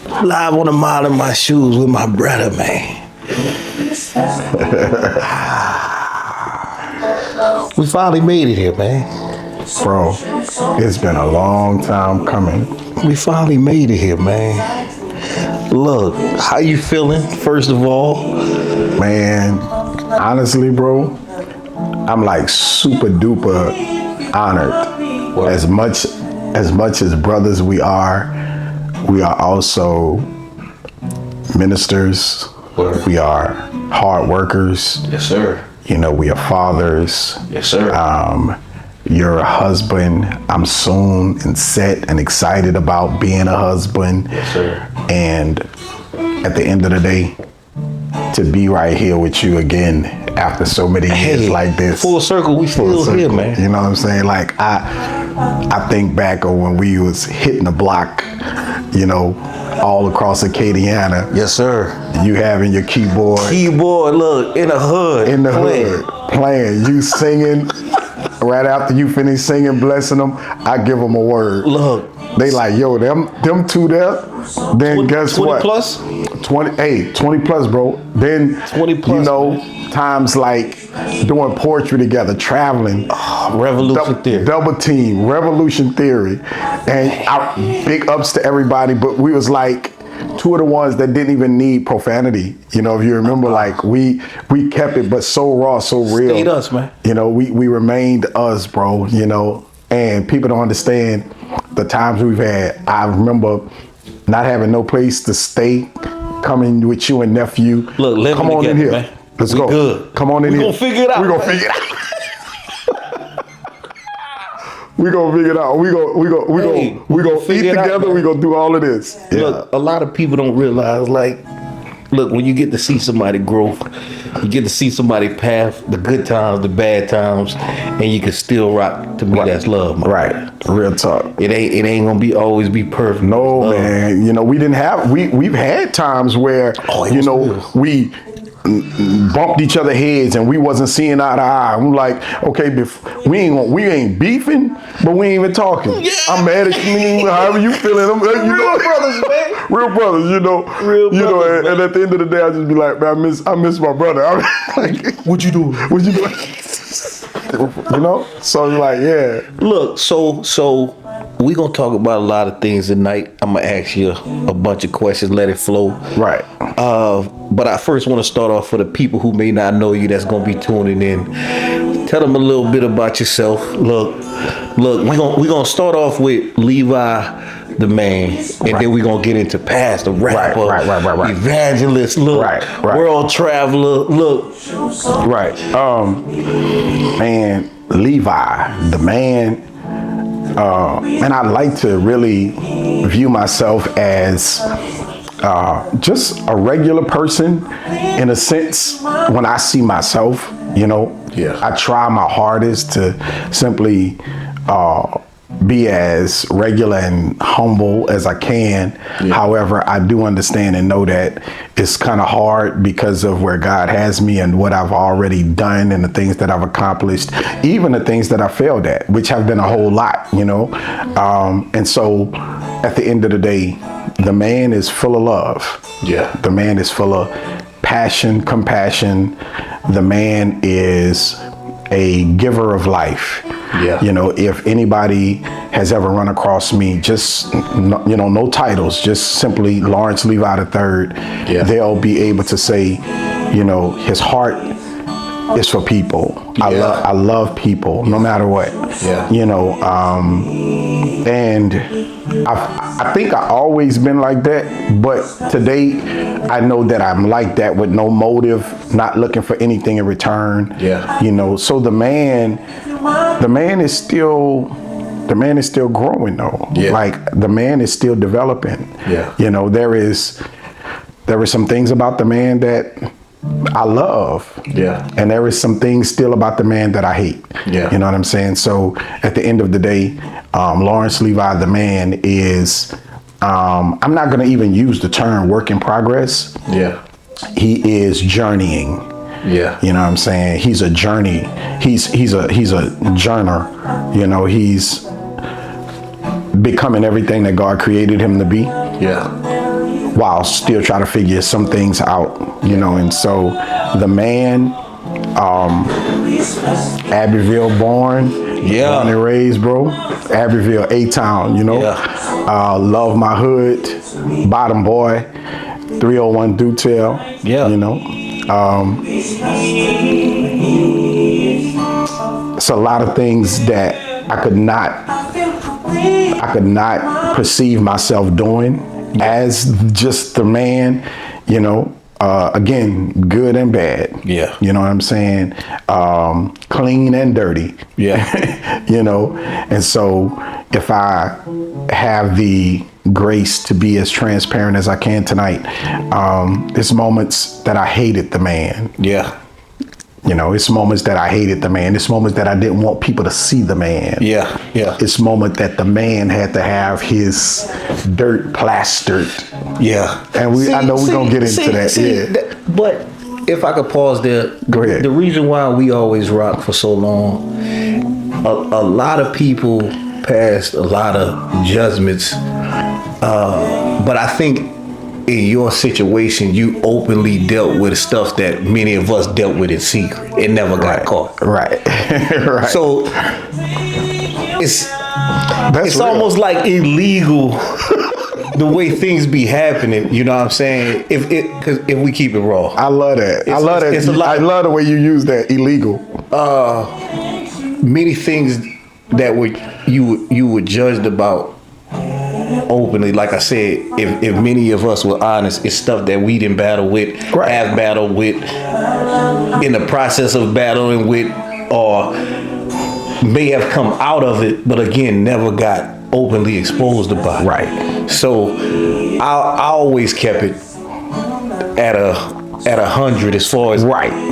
Live on a mile in my shoes with my brother, man. We finally made it here, man. Bro, it's been a long time coming. We finally made it here, man. Look, how you feeling, first of all? Man, honestly, bro, I'm like super duper honored. As much as brothers we are also ministers. We are hard workers. Yes, sir. You know, we are fathers. Yes, sir. You're a husband. I'm soon and set and excited about being a husband. Yes, sir. And at the end of the day, to be right here with you again after so many years like this. Full circle, we still here, man. You know what I'm saying? Like I think back on when we was hitting the block, you know, all across Acadiana. Yes, sir. You having your keyboard. Look, in the hood. In the hood, playing. You singing. Right after you finish singing, blessing them, I give them a word. Look. They like, yo, them two there, then 20, guess 20 what? Plus? 20 plus, bro. Then, 20 plus, you know, man. Times like doing poetry together, traveling. Revolution Theory. Double team, Revolution Theory. And big ups to everybody, but we was like, two of the ones that didn't even need profanity. You know, if you remember, like we kept it, but so raw, so real. Stayed us, man. You know, we remained us, bro. You know, and people don't understand the times we've had. I remember not having no place to stay, coming with you and nephew. Look, living come on together, in here. man. Let's we go. Good. Come on in here. We gonna figure it out. We gonna figure it out. We gonna figure it out. We gonna eat together. We gonna do all of this. Yeah. Look, a lot of people don't realize, like, look, when you get to see somebody grow, you get to see somebody path, the good times, the bad times, and you can still rock. To me, that's love, man. Right. Real talk. It ain't gonna always be perfect. No, man. You know, we've had times where, you know, we bumped each other heads and we wasn't seeing eye to eye. I'm like, okay, we ain't beefing, but we ain't even talking. Yeah. I'm mad at you, however you feeling. You know, real brothers, man. Real brothers, you know. Real you brothers, know, and at the end of the day, I just be like, man, I miss my brother. I'm like, what you doing? What you doing? You know? So like, yeah. Look, so we gonna talk about a lot of things tonight. I'm gonna ask you a bunch of questions, let it flow. Right. But I first want to start off for the people who may not know you that's gonna be tuning in. Tell them a little bit about yourself. Look, we gonna start off with Levi the man, and then we're gonna get into past the rapper, right. evangelist, look, world traveler, look. Right. Man, Levi, the man, and I like to really view myself as just a regular person in a sense when I see myself, you know. Yeah. I try my hardest to simply be as regular and humble as I can. Yeah. However, I do understand and know that it's kind of hard because of where God has me and what I've already done and the things that I've accomplished, even the things that I failed at, which have been a whole lot, you know. And so at the end of the day, the man is full of love. Yeah. The man is full of passion, compassion. The man is a giver of life. Yeah. You know, if anybody has ever run across me, just, you know, no titles, just simply Lawrence Levy III, yeah, they'll be able to say, you know, his heart is for people. Yeah. I love people no matter what. Yeah. You know, and I think I always been like that, but today I know that I'm like that with no motive, not looking for anything in return. Yeah. You know, so the man is still growing though. Yeah. Like the man is still developing. Yeah. You know, there are some things about the man that I love. Yeah. And there is some things still about the man that I hate. Yeah. You know what I'm saying? So at the end of the day, Lawrence Levy, the man, is, I'm not going to even use the term work in progress. Yeah. He is journeying. Yeah. You know what I'm saying? He's a journey. He's a journer. You know, he's becoming everything that God created him to be. Yeah. while still trying to figure some things out, you know. And so the man, Abbeville born, born and raised, bro. Abbeville, A-Town, you know. Love my hood, bottom boy, 301 Detail, you know. It's a lot of things that I could not perceive myself doing as just the man, you know. Again, good and bad. Yeah. You know what I'm saying? Clean and dirty. Yeah. You know, and so if I have the grace to be as transparent as I can tonight, it's moments that I hated the man. Yeah. You know, it's moments that I hated the man. It's moments that I didn't want people to see the man. Yeah, yeah. It's moment that the man had to have his dirt plastered. Yeah. And I know we're going to get into that. But if I could pause there. Go ahead. The reason why we always rock for so long, a lot of people passed a lot of judgments. But I think in your situation, you openly dealt with stuff that many of us dealt with in secret. It never got caught. Right. Right. So it's almost like illegal the way things be happening. You know what I'm saying? If we keep it raw. I love that. I love that. I love the way you use that, illegal. Many things that you were judged about openly, like I said, if many of us were honest, it's stuff that we didn't battle with, have battled with, in the process of battling with, or may have come out of it, but again, never got openly exposed about. Right. So I always kept it at 100 as far as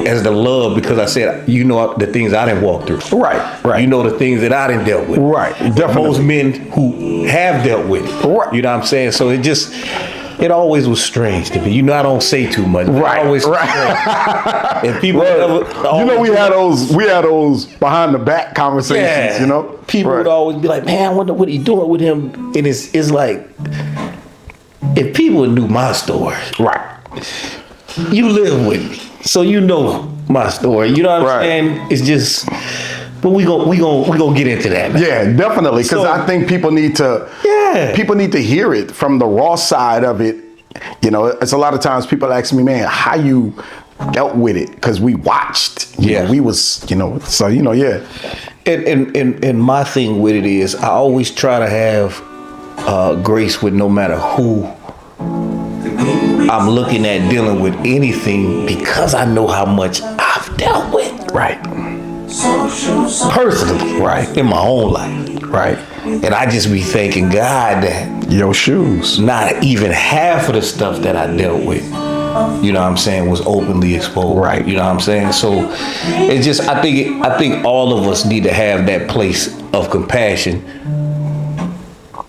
as the love, because I said, you know, the things I didn't walk through. Right. You know the things that I didn't dealt with. Right. Definitely. Most men who have dealt with it. Right. You know what I'm saying? So it always was strange to me. You know, I don't say too much. Right. Always and people you know, we had those behind the back conversations, you know? People would always be like, man, what are you doing with him? And it's like, if people knew my story. Right. You live with me, so you know my story. You know what I'm saying? It's just, but we gonna get into that. Man. Yeah, definitely, because I think people need to. People need to hear it from the raw side of it. You know, it's a lot of times people ask me, man, how you dealt with it? Because we watched. You know, we was, you know, so you know, And my thing with it is, I always try to have grace with no matter who I'm looking at dealing with anything, because I know how much I've dealt with. Right. Personally. Right. In my own life. Right. And I just be thanking God that your shoes, not even half of the stuff that I dealt with, you know what I'm saying, was openly exposed. Right. You know what I'm saying? So it's just, I think all of us need to have that place of compassion,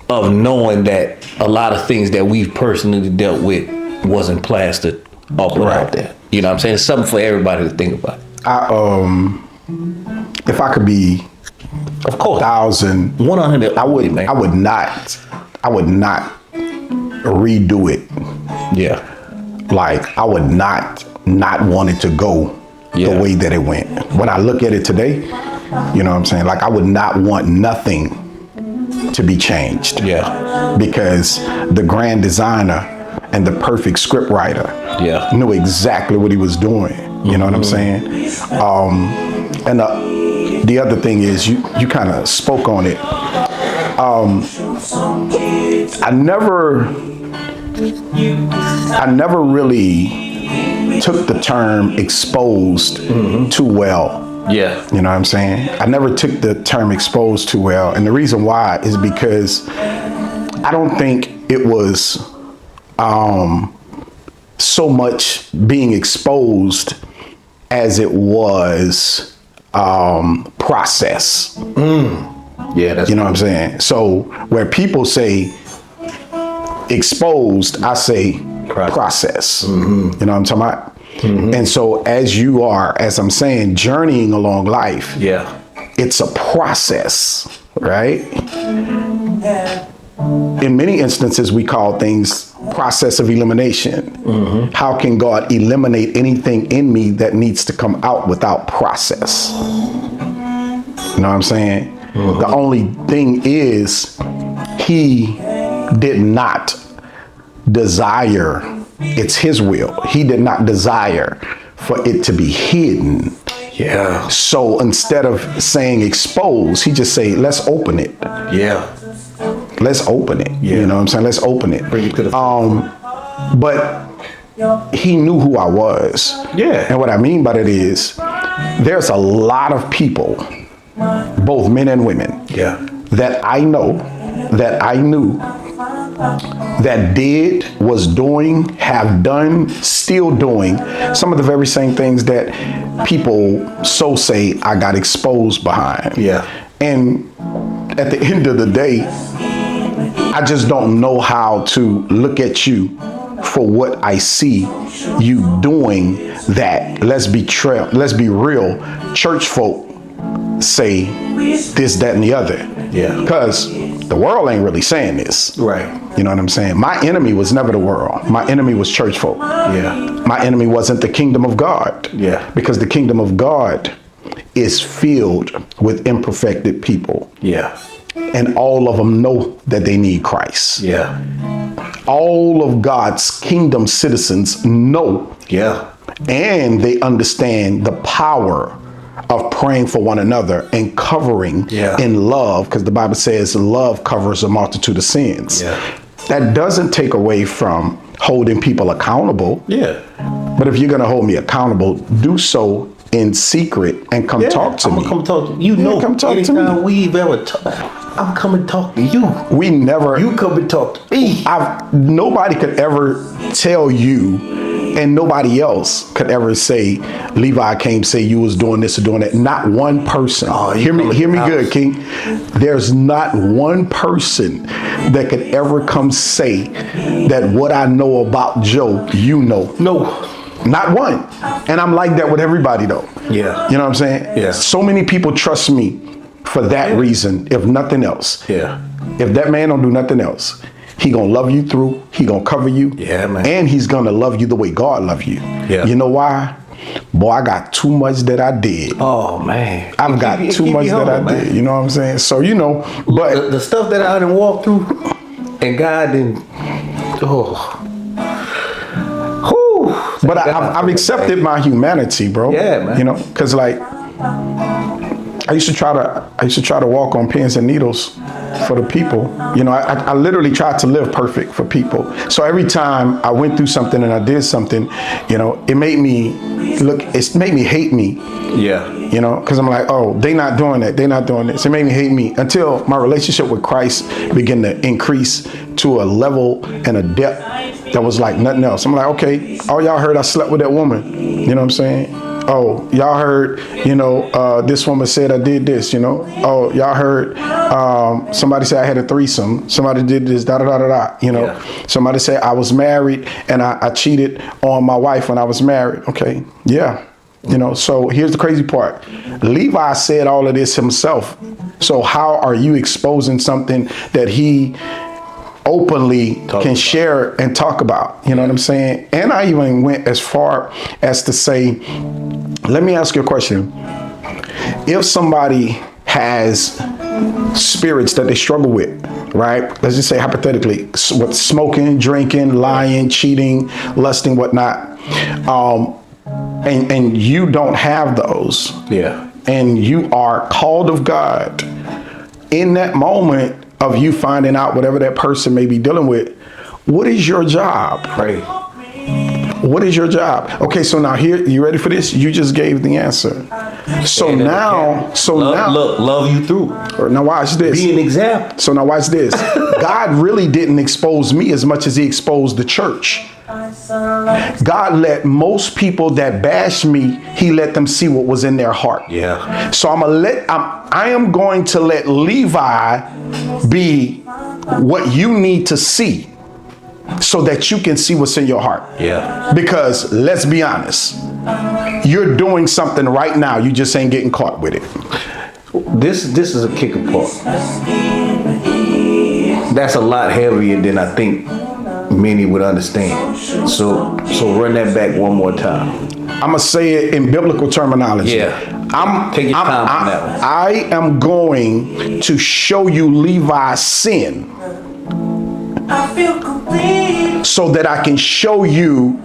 of knowing that a lot of things that we've personally dealt with wasn't plastered up and out there. You know what I'm saying? It's something for everybody to think about. If I could be, of course, 1,000, 100, I would not redo it. Yeah. Like, I would not want it to go the way that it went. When I look at it today, you know what I'm saying? Like, I would not want nothing to be changed. Yeah. Because the grand designer and the perfect script writer knew exactly what he was doing. You know what I'm saying? And the other thing is, you kind of spoke on it. I never really took the term exposed too well. Yeah. You know what I'm saying? I never took the term exposed too well. And the reason why is because I don't think it was so much being exposed as it was process. Yeah, that's, you know what I'm saying? So where people say exposed, I say process. You know what I'm talking about? And so as you are, as I'm saying, journeying along life, it's a process, right? In many instances, we call things process of elimination. How can God eliminate anything in me that needs to come out without process? You know what I'm saying? The only thing is, he did not desire, it's his will. He did not desire for it to be hidden. Yeah. So instead of saying expose, he just say, let's open it. Yeah. Let's open it. Yeah. You know what I'm saying? Let's open it. Bring it to the But he knew who I was. Yeah. And what I mean by that is, there's a lot of people, both men and women, that I know, that I knew, that did, was doing, have done, still doing some of the very same things that people so say I got exposed behind. Yeah. And at the end of the day, I just don't know how to look at you for what I see you doing that, let's be real, church folk say this, that, and the other. Yeah. Because the world ain't really saying this. Right. You know what I'm saying? My enemy was never the world. My enemy was church folk. Yeah. My enemy wasn't the kingdom of God. Yeah. Because the kingdom of God is filled with imperfected people. Yeah. And all of them know that they need Christ. Yeah. All of God's kingdom citizens know. Yeah. And they understand the power of praying for one another and covering in love, because the Bible says love covers a multitude of sins. Yeah. That doesn't take away from holding people accountable. Yeah. But if you're going to hold me accountable, do so in secret and come talk to me. I'm gonna come talk to you. You know, come talk to me. anytime we've ever talked, I'm coming to talk to you. We never. You come and talk to me. Nobody could ever tell you, and nobody else could ever say, Levi came say you was doing this or doing that. Not one person. Hear me good, King. There's not one person that could ever come say that what I know about Joe, you know. No. Not one. And I'm like that with everybody though. Yeah. You know what I'm saying? Yeah. So many people trust me for that reason, if nothing else. Yeah. If that man don't do nothing else, he gonna love you through, he gonna cover you. Yeah, man. And he's gonna love you the way God love you. Yeah. You know why? Boy, I got too much that I did. Oh man. I've got too much that I did. You know what I'm saying? So, you know, but the stuff that I done walked through and God didn't, but I've accepted my humanity, bro. Yeah, man. You know, because like I used to try to walk on pins and needles for the people. You know, I literally tried to live perfect for people. So every time I went through something and I did something, you know, it made me hate me. Yeah. You know, because I'm like, oh, they not doing that. They not doing this. It made me hate me until my relationship with Christ began to increase to a level and a depth that was like nothing else. I'm like, okay, oh, y'all heard I slept with that woman. You know what I'm saying? Oh, y'all heard, you know, this woman said I did this, you know. Oh, y'all heard somebody say I had a threesome. Somebody did this, da-da-da-da-da, you know. Yeah. Somebody said I was married and I cheated on my wife when I was married. Okay, yeah. You know, so here's the crazy part. Levi said all of this himself. So how are you exposing something that he openly can share and talk about? You know what I'm saying? And I even went as far as to say, let me ask you a question. If somebody has spirits that they struggle with, right? Let's just say hypothetically, with smoking, drinking, lying, cheating, lusting, whatnot, and you don't have those, and you are called of God, in that moment of you finding out whatever that person may be dealing with, what is your job? Pray. What is your job? Okay, so now here, you ready for this? You just gave the answer. So now, love you through. Now watch this. Be an example. So now watch this. God really didn't expose me as much as he exposed the church. God let most people that bash me, he let them see what was in their heart. Yeah. So I am going to let Levi be what you need to see so that you can see what's in your heart. Yeah. Because let's be honest, you're doing something right now. You just ain't getting caught with it. This is a kicker part. That's a lot heavier than I think many would understand. So run that back one more time. I'm gonna say it in biblical terminology. Yeah. Take your time on that one. I am going to show you Levi's sin, so that I can show you.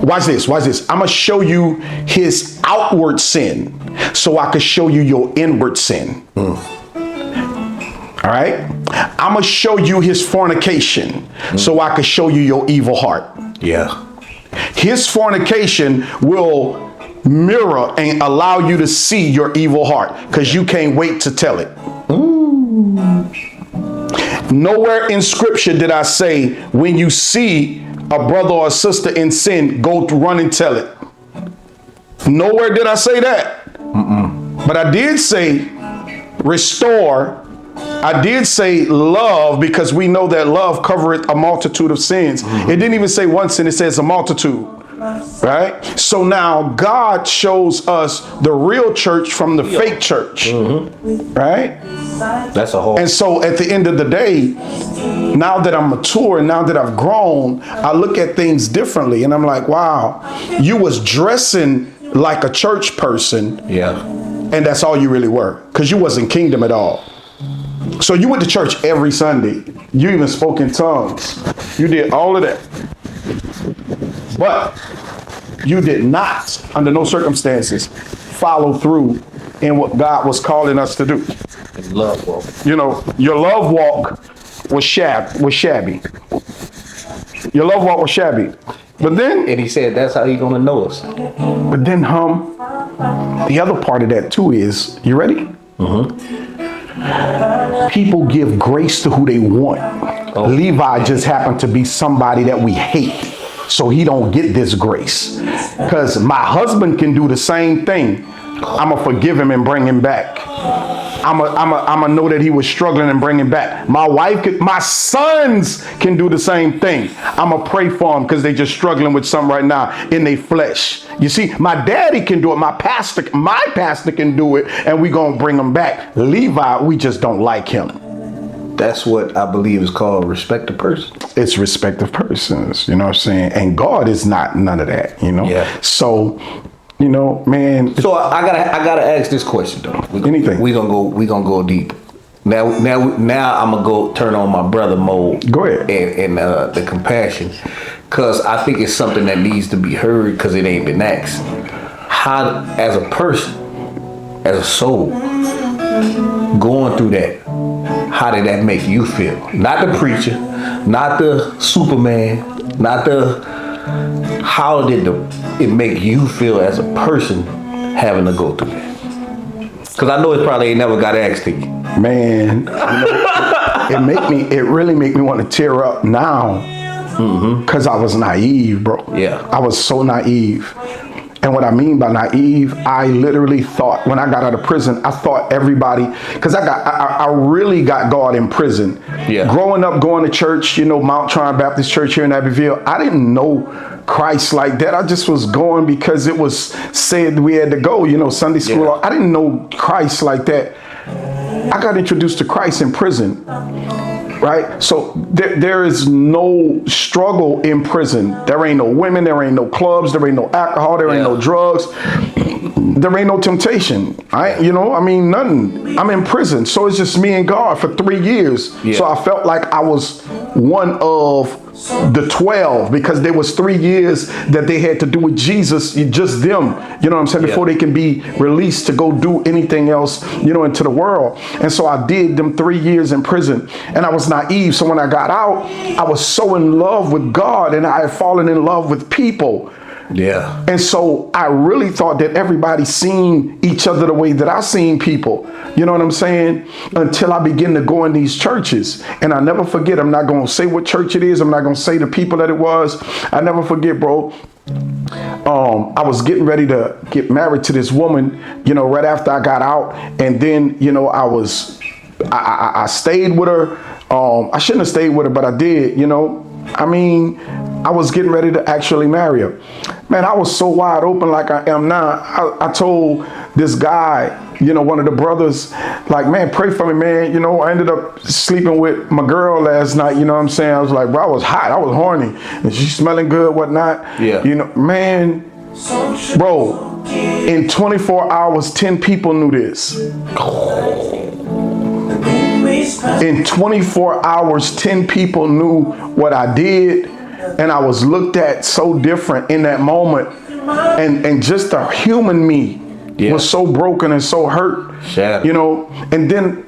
Watch this. I'm gonna show you his outward sin, so I can show you your inward sin. All right. I'm gonna show you his fornication, so I can show you your evil heart. Yeah. His fornication will mirror and allow you to see your evil heart, because you can't wait to tell it. Nowhere in scripture did I say, when you see a brother or a sister in sin, go to run and tell it. Nowhere did I say that. But I did say restore. I did say love, because we know that love covereth a multitude of sins. It didn't even say one sin, it says a multitude. Right? So now God shows us the real church from the fake church. Right? That's a whole. And so at the end of the day, now that I'm mature and now that I've grown, I look at things differently, and I'm like, wow, you was dressing like a church person. Yeah. And that's all you really were, because you wasn't kingdom at all. So you went to church every Sunday. You even spoke in tongues. You did all of that. But you did not, under no circumstances, follow through in what God was calling us to do. Love walk. You know, your love walk was shabby. Your love walk was shabby. But then, And he said that's how he gonna know us. but then, the other part of that too is, you ready? People give grace to who they want. Levi just happened to be somebody that we hate, so he don't get this grace. Because my husband can do the same thing. I'ma forgive him and bring him back. I'ma know that he was struggling and bring him back. My sons can do the same thing. I'ma pray for them because they just struggling with something right now in their flesh. You see, my daddy can do it. My pastor can do it, and we gonna bring him back. Levi, we just don't like him. That's what I believe is called respect a person. It's respect of persons. You know what I'm saying? And God is not none of that. You know. Yeah. So, you know, man. So I gotta ask this question though. Anything. We gonna go deep. Now I'm gonna go turn on my brother mode. Go ahead. And the compassion, cause I think it's something that needs to be heard, cause it ain't been asked. How, as a person, as a soul, going through that, how did that make you feel? Not the preacher, not the Superman, not the. How did it make you feel as a person having to go through that? Because I know it probably ain't never got asked to you. Man, you know, it really make me want to tear up now. Because I was naive, bro. Yeah. I was so naive. And what I mean by naive, I literally thought, when I got out of prison, I thought everybody, because I really got God in prison. Yeah. Growing up, going to church, you know, Mount Tryon Baptist Church here in Abbeville, I didn't know Christ like that. I just was going because it was said we had to go, you know, Sunday school. Yeah. I didn't know Christ like that. I got introduced to Christ in prison. Right? So there is no struggle in prison. There ain't no women, there ain't no clubs, there ain't no alcohol, there ain't no drugs, there ain't no temptation. Nothing. I'm in prison. So it's just me and God for 3 years. Yeah. So I felt like I was one of the 12, because there was 3 years that they had to do with Jesus, just them, you know what I'm saying, before they can be released to go do anything else, you know, into the world. And so I did them 3 years in prison, and I was naive. So when I got out, I was so in love with God, and I had fallen in love with people. Yeah. And so I really thought that everybody seen each other the way that I seen people. You know what I'm saying? Until I begin to go in these churches. And I never forget, I'm not going to say what church it is. I'm not going to say the people that it was. I never forget, bro. I was getting ready to get married to this woman, you know, right after I got out. And then, you know, I stayed with her. I shouldn't have stayed with her, but I did, you know. I mean, I was getting ready to actually marry her. Man, I was so wide open like I am now. I told this guy one of the brothers, like, man, pray for me, man. I ended up sleeping with my girl last night. You know what I'm saying? I was like, bro, I was hot. I was horny. And she's smelling good, whatnot. Yeah. Man, bro, in 24 hours, 10 people knew this. In 24 hours, 10 people knew what I did. And I was looked at so different in that moment. And just the human me was so broken and so hurt. And then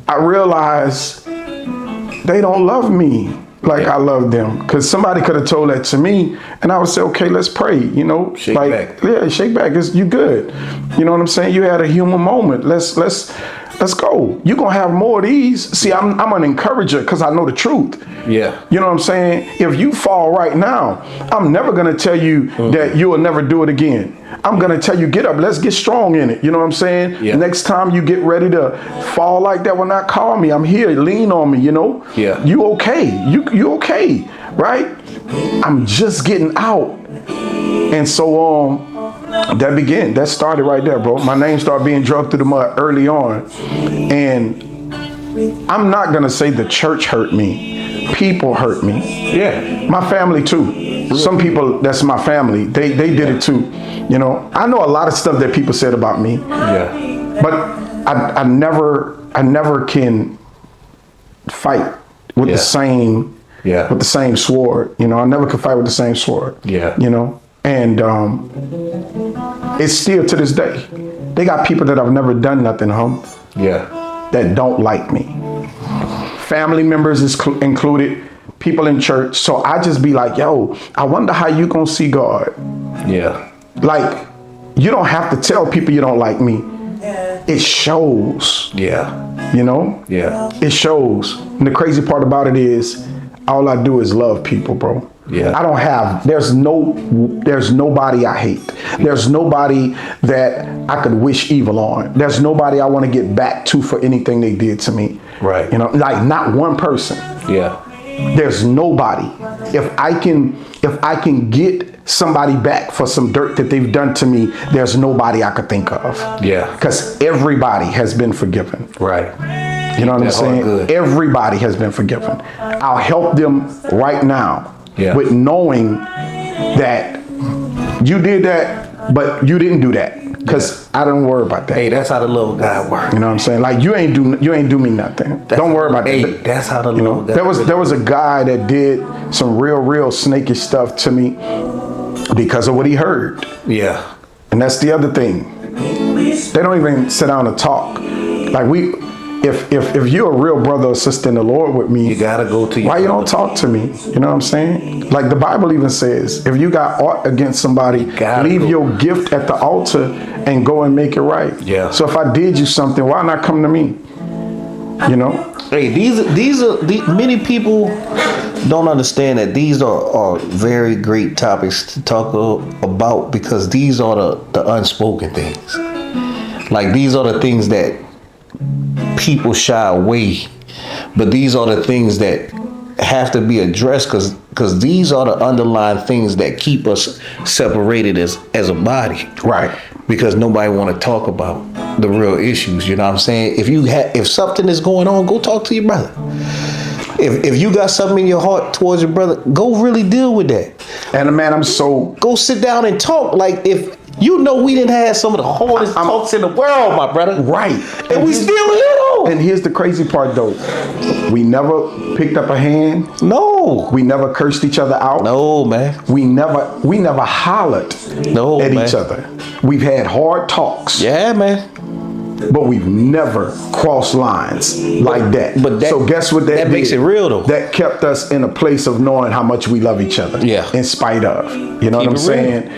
I realized they don't love me like I love them. Because somebody could have told that to me, and I would say, okay, let's pray. Shake back. Yeah, shake back. You good. You know what I'm saying? You had a human moment. Let's go. You're going to have more of these. See, I'm an encourager because I know the truth. Yeah. You know what I'm saying? If you fall right now, I'm never going to tell you that you will never do it again. I'm going to tell you, get up. Let's get strong in it. You know what I'm saying? Yeah. Next time you get ready to fall like that, will not call me. I'm here. Lean on me, Yeah. You okay. You okay, right? I'm just getting out. And so that started right there, bro. My name started being drugged through the mud early on. And I'm not going to say the church hurt me. People hurt me. Yeah. My family too. Some people, that's my family. They did it too. I know a lot of stuff that people said about me. Yeah. But I never can fight with the same sword. I never could fight with the same sword. Yeah. And it's still to this day. They got people that I've never done nothing to that don't like me. Family members is included, people in church. So I just be like, yo, I wonder how you gonna see God. Yeah. Like, you don't have to tell people you don't like me. It shows. Yeah. Yeah. It shows. And the crazy part about it is, all I do is love people, bro. Yeah. There's nobody I hate. There's nobody that I could wish evil on. There's nobody I want to get back to for anything they did to me. Right. Like not one person. Yeah. There's nobody. If I can get somebody back for some dirt that they've done to me, there's nobody I could think of. Yeah. Because everybody has been forgiven. Right. You know what I'm saying? Good. Everybody has been forgiven. I'll help them right now with knowing that you did that, but you didn't do that. Because I don't worry about that. Hey, that's how the love of God works. You know what I'm saying? Like, you ain't do me nothing. Don't worry about that. Hey, that's how the love of God there was a guy that did some real snakish stuff to me because of what he heard. Yeah. And that's the other thing. They don't even sit down and talk. Like, if you're a real brother or sister in the Lord with me, you gotta go to your why you don't talk to me? You know what I'm saying? Like the Bible even says, if you got aught against somebody, leave your gift at the altar and go and make it right. Yeah. So if I did you something, why not come to me? Hey, these are many people don't understand that these are very great topics to talk about, because these are the unspoken things. Like, these are the things that people shy away, but these are the things that have to be addressed, because these are the underlying things that keep us separated as a body. Right. Because nobody want to talk about the real issues. You know what I'm saying? If something is going on, go talk to your brother. If you got something in your heart towards your brother, go really deal with that. And man, go sit down and talk. Like, if we didn't have some of the hardest talks in the world, my brother. Right. And we still little. And here's the crazy part, though. We never picked up a hand. No. We never cursed each other out. No, man. We never hollered at each other. We've had hard talks. Yeah, man. But we've never crossed lines like that. So guess what that makes it real, though. That kept us in a place of knowing how much we love each other. Yeah. In spite of. You know what I'm saying?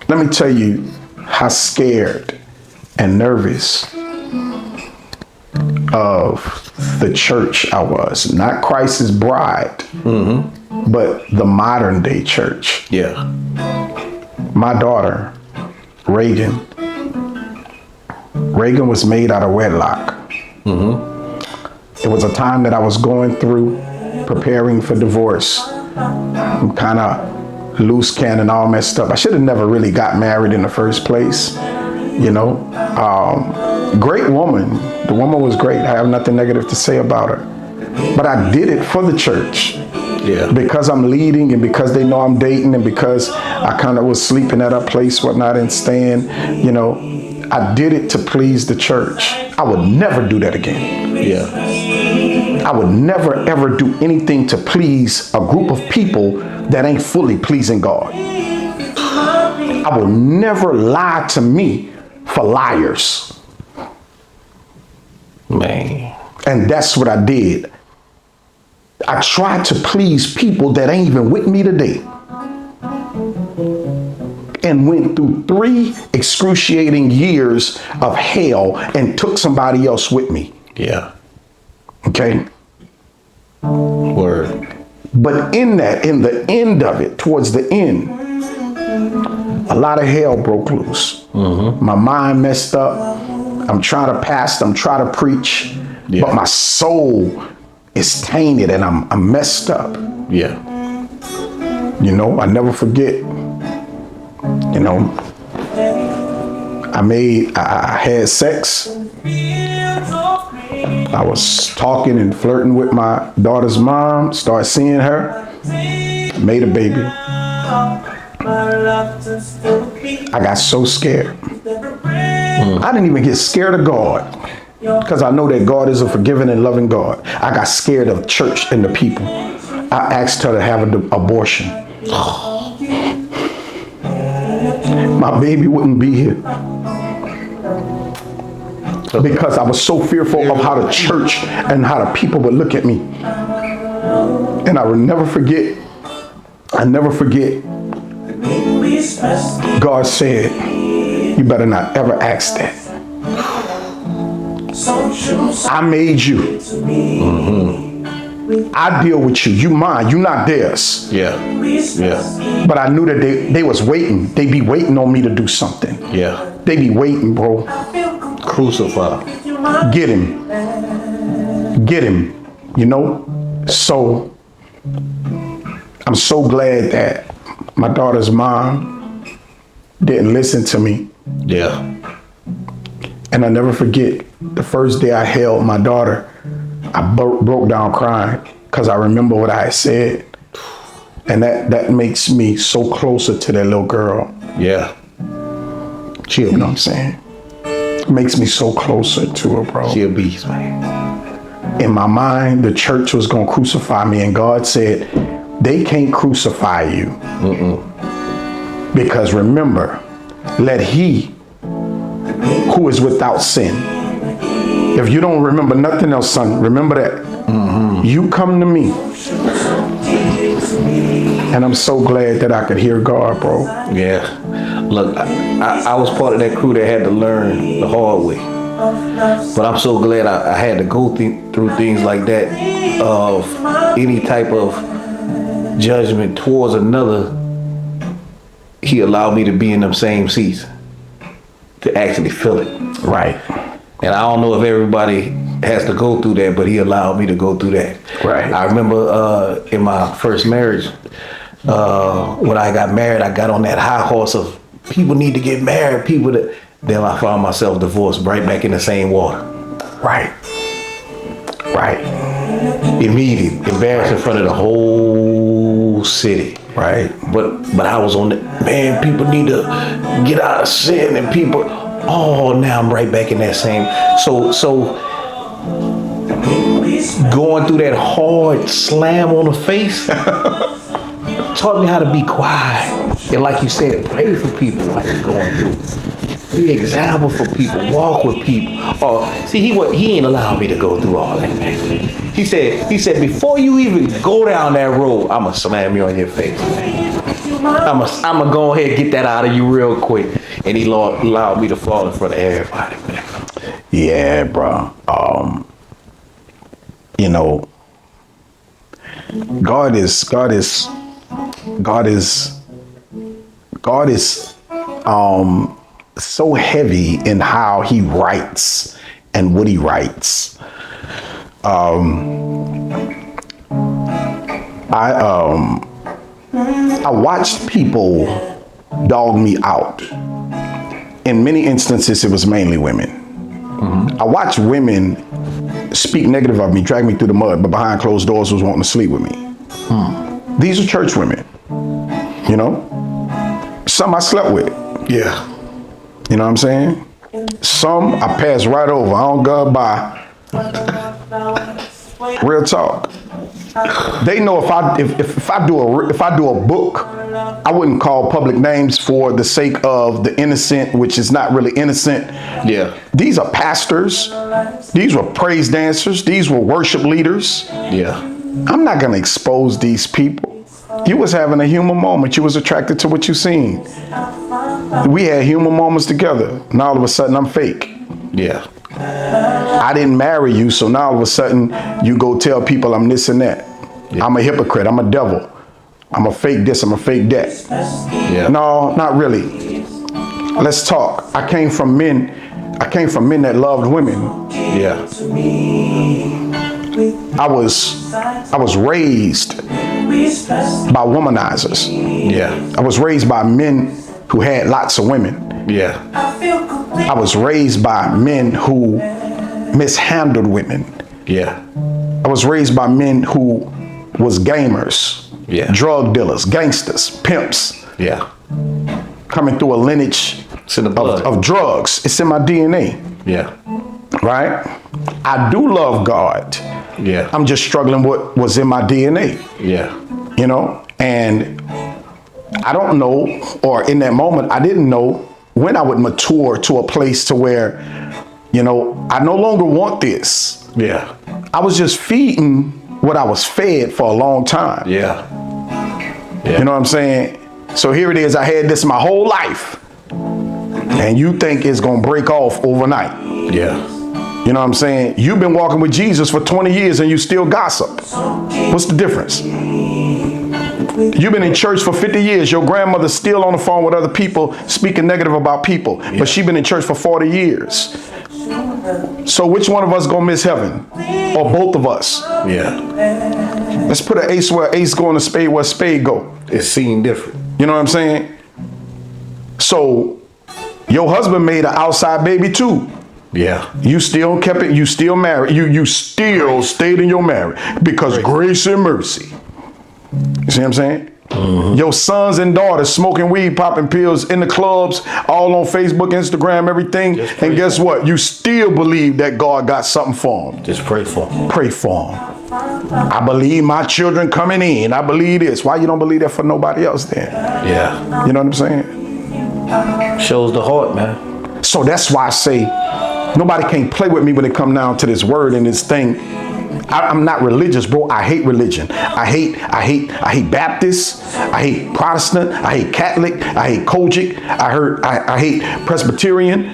Let me tell you how scared and nervous of the church I was. Not Christ's bride, but the modern day church. Yeah. My daughter, Reagan was made out of wedlock. It was a time that I was going through preparing for divorce. I'm kind of loose cannon, all messed up. I should have never really got married in the first place. Great woman. The woman was great. I have nothing negative to say about her. But I did it for the church. Yeah. Because I'm leading and because they know I'm dating and because I kind of was sleeping at a place, whatnot, and staying, I did it to please the church. I would never do that again. Yeah. I would never, ever do anything to please a group of people that ain't fully pleasing God. I will never lie to me for liars. Man. And that's what I did. I tried to please people that ain't even with me today. And went through 3 excruciating years of hell and took somebody else with me. Yeah. Okay? Word. But in the end of it, towards the end, a lot of hell broke loose. Mm-hmm. My mind messed up. I'm trying to pastor, I'm trying to preach, but my soul is tainted and I'm messed up. Yeah. I never forget. I had sex. I was talking and flirting with my daughter's mom, started seeing her, made a baby. I got so scared. I didn't even get scared of God because I know that God is a forgiving and loving God. I got scared of church and the people. I asked her to have an abortion. My baby wouldn't be here because I was so fearful of how the church and how the people would look at me. And I will never forget. God said, you better not ever ask that. I made you. Mm-hmm. I deal with you. You mine. You not theirs. Yeah. Yeah. But I knew that they was waiting. They be waiting on me to do something. Yeah. They be waiting, bro. Crucify. Get him. Get him. So I'm so glad that my daughter's mom didn't listen to me. Yeah. And I never forget the first day I held my daughter, I broke down crying because I remember what I had said. And that makes me so closer to that little girl. Yeah. You know what I'm saying? It makes me so closer to her, bro. She a beast, man. In my mind, the church was going to crucify me. And God said, they can't crucify you. Mm-mm. Because remember, let he who is without sin. If you don't remember nothing else, son, remember that. Mm-hmm. You come to me. And I'm so glad that I could hear God, bro. Yeah. Look, I was part of that crew that had to learn the hard way. But I'm so glad I had to go through things like that of any type of judgment towards another. He allowed me to be in them same seats to actually feel it. Right. And I don't know if everybody has to go through that, but he allowed me to go through that. Right. I remember in my first marriage, when I got married, I got on that high horse of people need to get married, then I found myself divorced right back in the same water. Right. Right. Immediate, embarrassed in front of the whole city. Right. But I was on the, man, people need to get out of sin and people, now I'm right back in that same. So going through that hard slam on the face taught me how to be quiet. And like you said, pray for people while you're going through. Be an example for people. Walk with people. He ain't allowed me to go through all that, man. He said, before you even go down that road, I'ma slam you on your face, man. I'ma go ahead and get that out of you real quick. And he allowed me to fall in front of everybody, man. Yeah, bro. God is so heavy in how he writes and what he writes. I watched people dog me out. In many instances, it was mainly women. I watched women speak negative of me, drag me through the mud, but behind closed doors was wanting to sleep with me. These are church women, you know? Some I slept with. Yeah. You know what I'm saying? Some I passed right over. I don't go by. Real talk. They know if I do a book, I wouldn't call public names for the sake of the innocent, which is not really innocent. Yeah. These are pastors. These were praise dancers. These were worship leaders. Yeah. I'm not gonna expose these people. You was having a human moment. You was attracted to what you seen. We had human moments together. Now all of a sudden I'm fake. Yeah. I didn't marry you, so now all of a sudden you go tell people I'm this and that. Yeah. I'm a hypocrite. I'm a devil. I'm a fake this. I'm a fake that. Yeah. No, not really. Let's talk. I came from men that loved women. Yeah. I was raised by womanizers. Yeah. I was raised by men who had lots of women. Yeah. I was raised by men who mishandled women. Yeah. I was raised by men who was gamers, drug dealers, gangsters, pimps. Yeah. Coming through a lineage It's in the blood. of drugs. It's in my DNA. Yeah. Right? I do love God. Yeah. I'm just struggling with what was in my DNA. Yeah. You know? And I don't know, or in that moment, I didn't know when I would mature to a place to where, you know, I no longer want this. Yeah. I was just feeding what I was fed for a long time. Yeah. You know what I'm saying? So here it is. I had this my whole life. And you think it's going to break off overnight. Yeah. You know what I'm saying? You've been walking with Jesus for 20 years and you still gossip. What's the difference? You've been in church for 50 years. Your grandmother's still on the phone with other people speaking negative about people. Yeah. But she's been in church for 40 years. So which one of us gonna miss heaven? Or both of us? Yeah. Let's put an ace where ace go and a spade where spade go. It's seen different. You know what I'm saying? So your husband made an outside baby too. Yeah. You still kept it. You still married. You still stayed in your marriage because grace and mercy. You see what I'm saying? Mm-hmm. Your sons and daughters smoking weed, popping pills in the clubs, all on Facebook, Instagram, everything. And guess what? You still believe that God got something for them. Just pray for them. Pray for them. I believe my children coming in. I believe this. Why you don't believe that for nobody else then? Yeah. You know what I'm saying? Shows the heart, man. So that's why I say nobody can play with me when it come down to this word and this thing. I'm not religious, bro. I hate religion. I hate Baptist. I hate Protestant. I hate Catholic. I hate Kojic. I hate Presbyterian.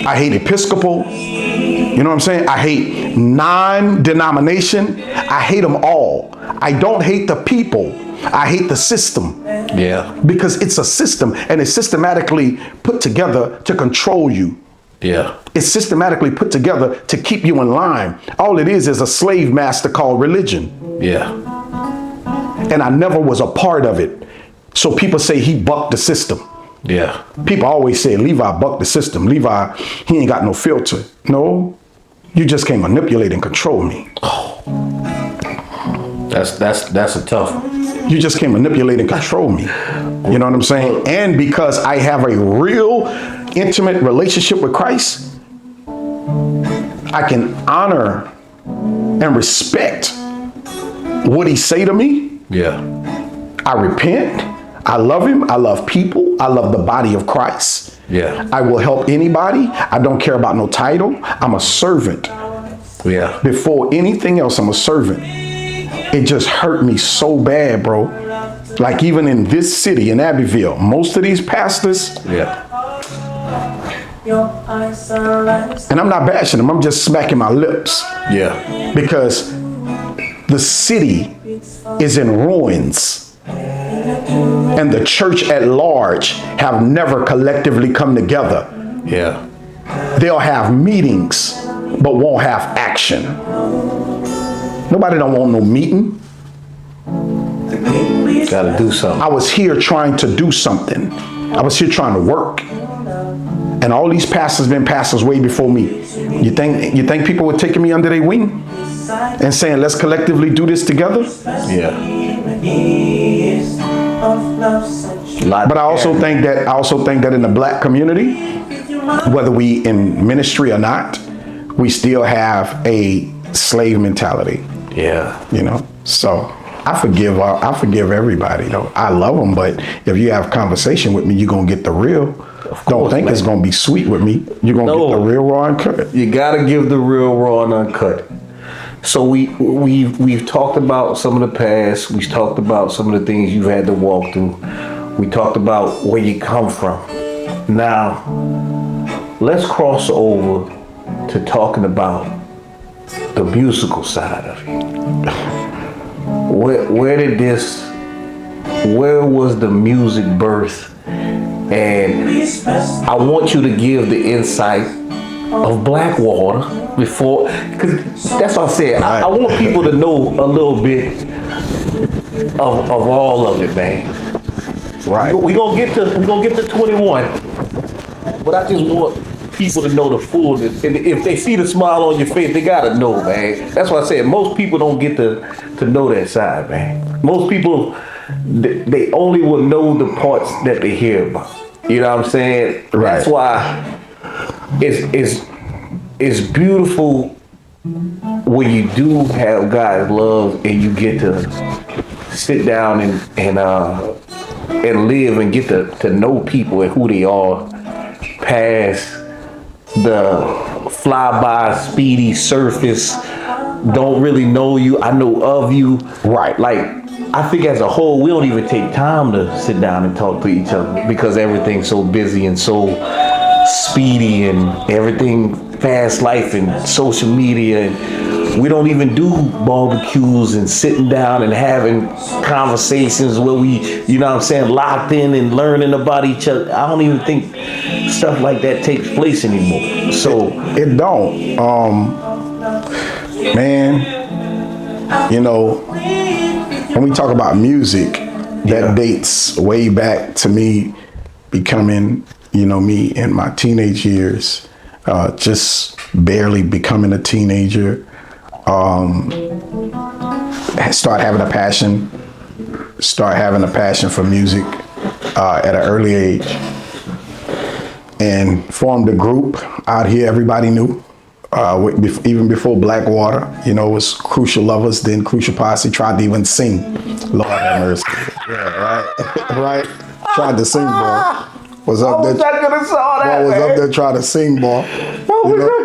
I hate Episcopal. You know what I'm saying? I hate non-denomination. I hate them all. I don't hate the people. I hate the system. Yeah. Because it's a system and it's systematically put together to control you. Yeah. It's systematically put together to keep you in line. All it is a slave master called religion. Yeah. And I never was a part of it. So people say he bucked the system. Yeah. People always say Levi bucked the system. Levi, he ain't got no filter. No, you just can't manipulate and control me. Oh. That's a tough one. You just can't manipulate and control me. You know what I'm saying? And because I have a real intimate relationship with Christ, I can honor and respect what he say to me. Yeah. I repent. I love him. I love people. I love the body of Christ. Yeah. I will help anybody. I don't care about no title. I'm a servant. Yeah. Before anything else, I'm a servant. It just hurt me so bad, bro. Like even in this city, in Abbeville, most of these pastors. Yeah. And I'm not bashing them. I'm just smacking my lips. Yeah. Because the city is in ruins. And the church at large have never collectively come together. Yeah. They'll have meetings, but won't have action. Nobody don't want no meeting. Gotta do something. I was here trying to do something. I was here trying to work. And all these pastors been pastors way before me. You think people were taking me under their wing and saying, let's collectively do this together? Yeah. But I also think that in the black community, whether we in ministry or not, we still have a slave mentality. Yeah. You know, so I forgive everybody. You know, I love them, but if you have conversation with me, you're gonna get the real. Don't think it's gonna be sweet with me. You're gonna get the real, raw, and uncut. You gotta give the real, raw, and uncut. So we've talked about some of the past. We've talked about some of the things you've had to walk through. We talked about where you come from. Now, let's cross over to talking about the musical side of it. Where was the music birth? And I want you to give the insight of Blackwater before, because that's what I said. I want people to know a little bit of all of it, man. Right. We're gonna get to 21, but I just want people to know the fullness. And if they see the smile on your face, they gotta know, man. That's what I said. Most people don't get to know that side, man. Most people, they only will know the parts that they hear about. You know what I'm saying? Right. That's why it's beautiful when you do have God's love and you get to sit down and live and get to know people and who they are past the fly-by speedy surface. Don't really know you. I know of you. Right. Like, I think as a whole, we don't even take time to sit down and talk to each other because everything's so busy and so speedy and everything fast life and social media. And we don't even do barbecues and sitting down and having conversations where we, you know what I'm saying, locked in and learning about each other. I don't even think stuff like that takes place anymore. So it don't. Man, you know, when we talk about music, that dates way back to me becoming, you know, me in my teenage years, just barely becoming a teenager. Start having a passion for music at an early age, and formed a group out here everybody knew. Even before Blackwater, you know, it was Crucial Lovers, then Crucial Posse. Tried to even sing. Lord have mercy. Yeah, right. Right. Tried to sing, boy. Was up there. I could have saw that, Boy was man. up there trying to sing, boy. I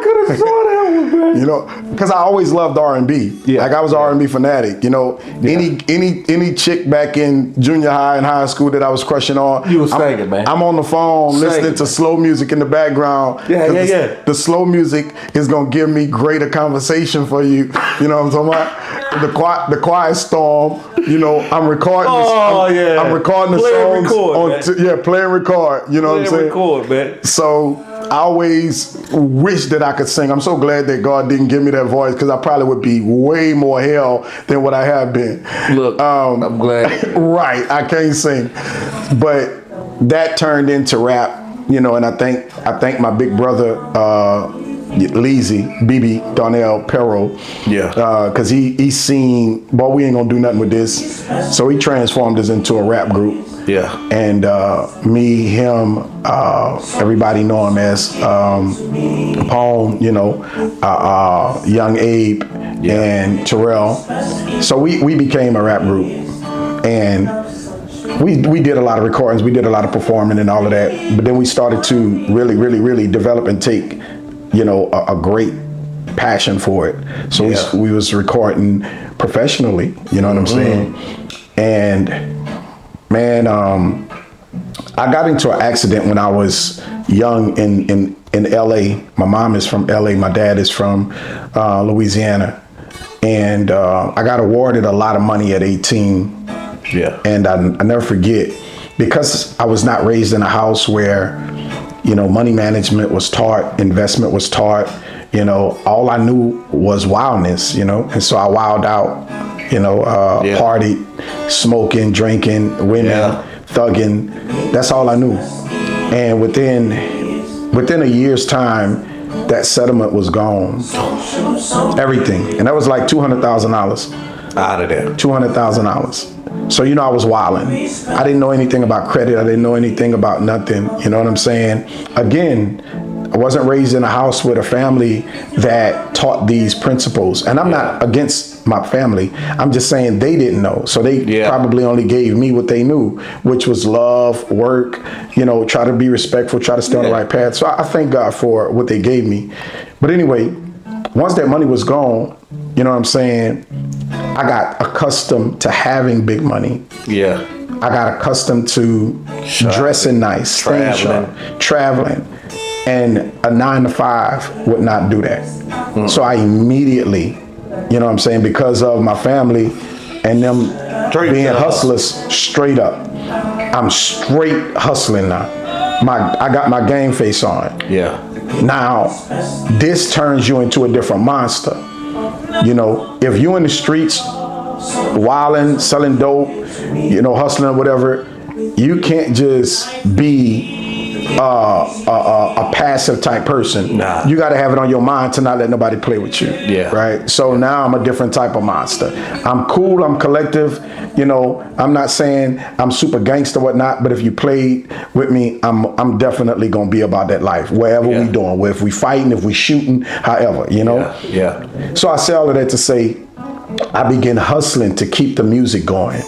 could have saw that one, man. You know, because I always loved R&B. Yeah. Like I was an R&B fanatic. You know, any chick back in junior high and high school that I was crushing on. You was singing, man. I'm on the phone listening to slow music in the background. Yeah. The slow music is gonna give me greater conversation for you. You know what I'm talking about? The quiet storm. You know, I'm recording. I'm recording the songs play and record. You know what I'm saying? Record, man. So I always wish that I could sing. I'm so glad that God didn't give me that voice, because I probably would be way more hell than what I have been. Look, I'm glad. Right, I can't sing, but that turned into rap. You know, and I thank my big brother, Leezy, BB Darnell Perro. Yeah. Because he seen, boy, we ain't gonna do nothing with this. So he transformed us into a rap group. Yeah. And me, him, everybody know him as Capone, you know, Young Abe, and Terrell. So we became a rap group. And we did a lot of recordings, we did a lot of performing and all of that. But then we started to really develop and take, you know, a great passion for it. So we was recording professionally, you know what I'm saying? And man, I got into an accident when I was young in LA. My mom is from LA, my dad is from Louisiana. And I got awarded a lot of money at 18. Yeah. And I never forget, because I was not raised in a house where, you know, money management was taught, investment was taught, you know, all I knew was wildness, you know, and so I wilded out partied, smoking, drinking, women, thugging. That's all I knew. And within a year's time, that settlement was gone. Everything. And that was like $200,000. Out of there. $200,000. So, I was wilding. I didn't know anything about credit. I didn't know anything about nothing. You know what I'm saying? Again, I wasn't raised in a house with a family that taught these principles. And I'm not against my family. I'm just saying they didn't know. So they probably only gave me what they knew, which was love, work, try to be respectful, try to stay on the right path. So I thank God for what they gave me. But anyway, once that money was gone, you know what I'm saying? I got accustomed to having big money. Yeah. I got accustomed to dressing nice, traveling. And a 9-to-5 would not do that. So I immediately, you know what I'm saying, because of my family and them being hustlers straight up. I'm straight hustling now. I got my game face on. Yeah. Now, this turns you into a different monster. If you in the streets, wilding, selling dope, hustling or whatever, you can't just be a passive type person. Nah. You got to have it on your mind to not let nobody play with you. Yeah. Right. So now I'm a different type of monster. I'm cool. I'm collective. I'm not saying I'm super gangster, whatnot. But if you played with me, I'm definitely gonna be about that life. Wherever we doing, if we fighting, if we shooting, however. Yeah. So I say all of that to say, I began hustling to keep the music going.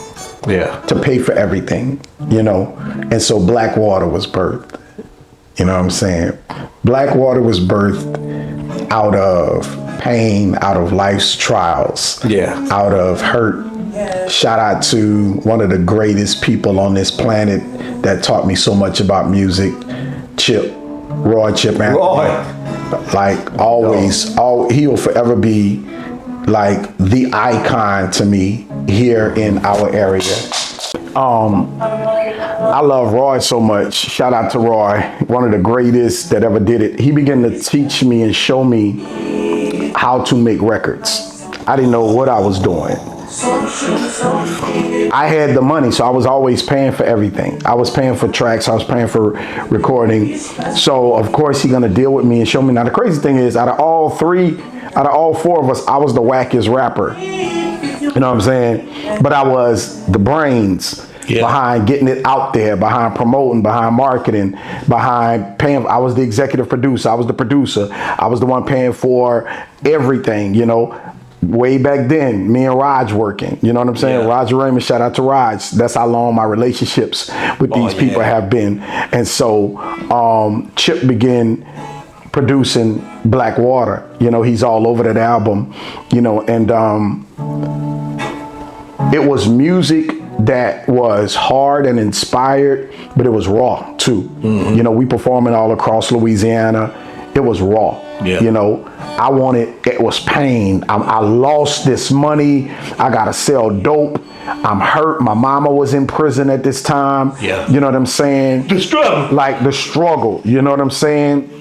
Yeah. To pay for everything. And so Blackwater was birthed. You know what I'm saying? Blackwater was birthed out of pain, out of life's trials, out of hurt. Shout out to one of the greatest people on this planet that taught me so much about music, Roy Chip Anthony. Like always, he will forever be like the icon to me here in our area. I love Roy so much. Shout out to Roy, one of the greatest that ever did it. He began to teach me and show me how to make records. I didn't know what I was doing. I had the money, so I was always paying for everything. I was paying for tracks. I was paying for recording. So, of course, he's going to deal with me and show me. Now, the crazy thing is, out of all four of us, I was the wackest rapper. You know what I'm saying? But I was the brains behind getting it out there, behind promoting, behind marketing, behind paying. I was the executive producer. I was the producer. I was the one paying for everything, Way back then, me and Raj working, you know what I'm saying? Yeah. Roger Raymond, shout out to Raj. That's how long my relationships with these people have been. And so Chip began producing Blackwater. He's all over that album, and it was music that was hard and inspired, but it was raw too. Mm-hmm. We performing all across Louisiana. It was raw. Yeah. It was pain. I lost this money. I got to sell dope. I'm hurt. My mama was in prison at this time. Yeah. You know what I'm saying? The struggle. Like the struggle. You know what I'm saying?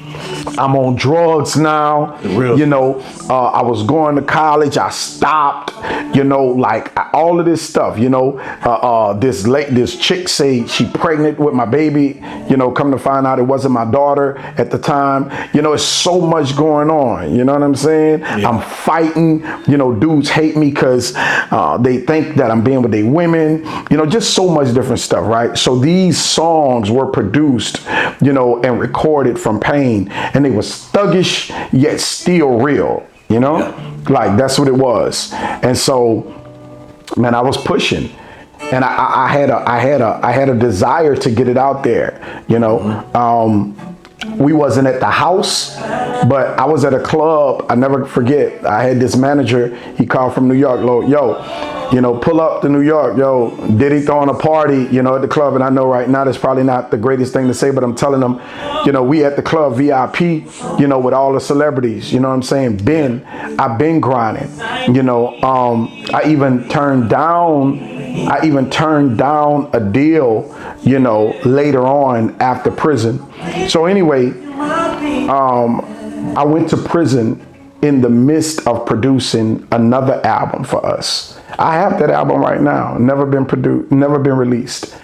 I'm on drugs now. I was going to college. I stopped, all of this stuff, this chick say she pregnant with my baby, come to find out it wasn't my daughter at the time. It's so much going on. You know what I'm saying? Yeah. I'm fighting, dudes hate me because they think that I'm being with their women, just so much different stuff, right? So these songs were produced, and recorded from pain. And they was thuggish yet still real, like that's what it was. And so, man, I was pushing, and I had a desire to get it out there. We wasn't at the house, but I was at a club. I never forget. I had this manager. He called from New York. Pull up to New York. Diddy throwing a party, at the club. And I know right now that's probably not the greatest thing to say, but I'm telling them, we at the club VIP, with all the celebrities. You know what I'm saying? I've been grinding. I even turned down a deal, later on after prison. So anyway, I went to prison in the midst of producing another album for us. I have that album right now. Never been produced, never been released.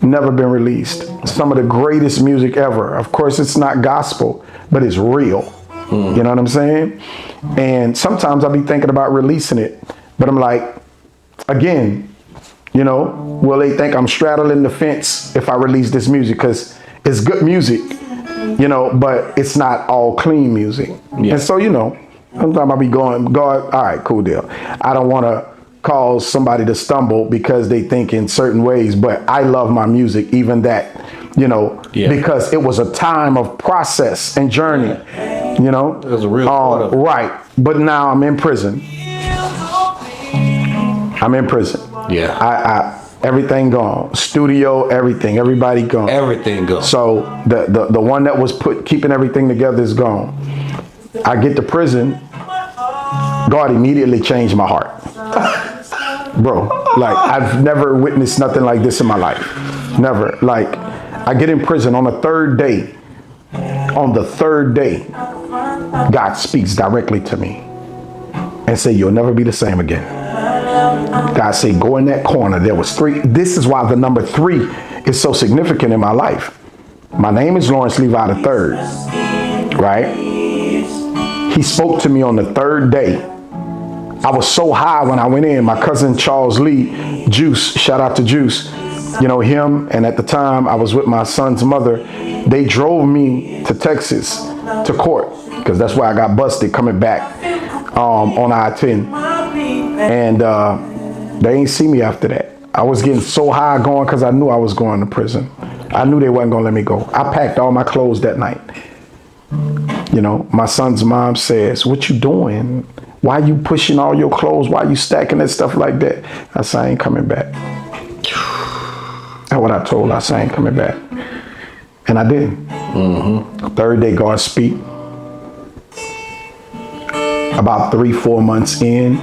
Never been released. Some of the greatest music ever. Of course, it's not gospel, but it's real. You know what I'm saying? And sometimes I'll be thinking about releasing it, but I'm like, again, you know, will they think I'm straddling the fence if I release this music? Because it's good music, you know, but it's not all clean music. Yeah. And so, you know, sometimes I'll be going, God, all right, cool deal. I don't want to cause somebody to stumble because they think in certain ways, but I love my music, even that, you know, because it was a time of process and journey, you know. It was a real part of it. Right. But now I'm in prison. I'm in prison. Yeah. I everything gone. Studio, everything, everybody gone. Everything gone. So the one that was keeping everything together is gone. I get to prison. God immediately changed my heart. Bro, like I've never witnessed nothing like this in my life. Never. Like I get in prison on the third day. On the third day, God speaks directly to me and say, you'll never be the same again. God said, go in that corner. There was 3. This is why the number 3 is so significant in my life. My name is Lawrence Levy III, right? He spoke to me on the 3rd day. I was so high when I went in. My cousin Charles Lee, Juice, shout out to Juice, you know him. And at the time I was with my son's mother. They drove me to Texas to court because that's where I got busted coming back on I-10. And they ain't see me after that. I was getting so high going because I knew I was going to prison. I knew they wasn't going to let me go. I packed all my clothes that night. You know, my son's mom says, what you doing? Why you pushing all your clothes? Why you stacking that stuff like that? I said, I ain't coming back. That's what I told her. I said, I ain't coming back. And I didn't. 3rd day, God speak. About 3-4 months in,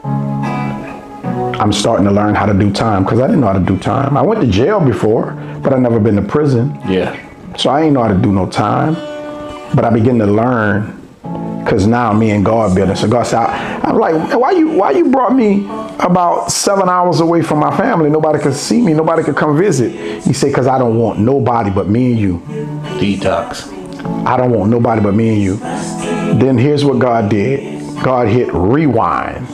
I'm starting to learn how to do time because I didn't know how to do time. I went to jail before, but I never been to prison. Yeah. So I ain't know how to do no time. But I begin to learn because now me and God building. So God said, I'm like, why you brought me about 7 hours away from my family? Nobody could see me. Nobody could come visit. He said, because I don't want nobody but me and you. Detox. I don't want nobody but me and you. Then here's what God did. God hit rewind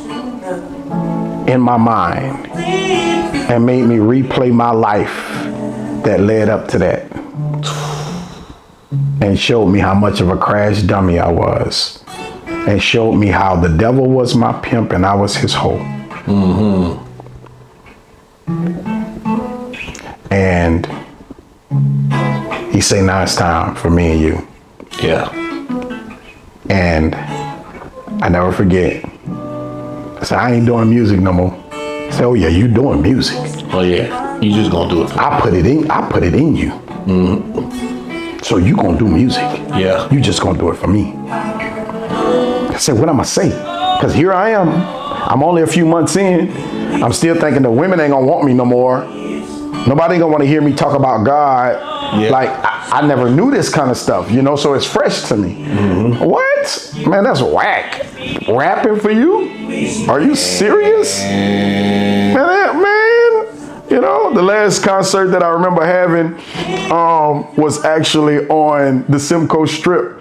in my mind and made me replay my life that led up to that. And showed me how much of a crash dummy I was. And showed me how the devil was my pimp and I was his hoe. And he said, now it's time for me and you. Yeah. And I never forget. I said, I ain't doing music no more. I said, oh yeah, you doing music. Oh yeah, you just gonna do it. I put it in you. So you gonna do music. Yeah. You just gonna do it for me. I said, what I'm gonna say? Because here I am. I'm only a few months in. I'm still thinking the women ain't gonna want me no more. Nobody gonna want to hear me talk about God. Yeah. Like I never knew this kind of stuff, you know, so it's fresh to me. What? Man, that's whack. Rapping for you? Are you serious? Man, you know, the last concert that I remember having was actually on the Simcoe Strip.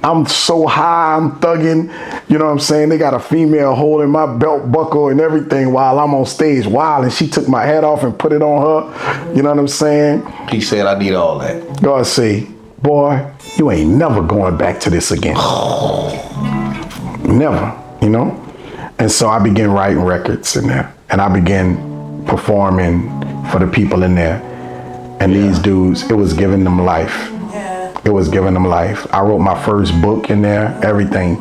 I'm so high, I'm thugging, you know what I'm saying? They got a female holding my belt buckle and everything while I'm on stage wild, and she took my hat off and put it on her, you know what I'm saying? He said, I need all that. God say, boy, you ain't never going back to this again. Never, you know? And so I began writing records in there, and I began performing for the people in there. And these dudes, it was giving them life. It was giving them life. I wrote my first book in there, everything,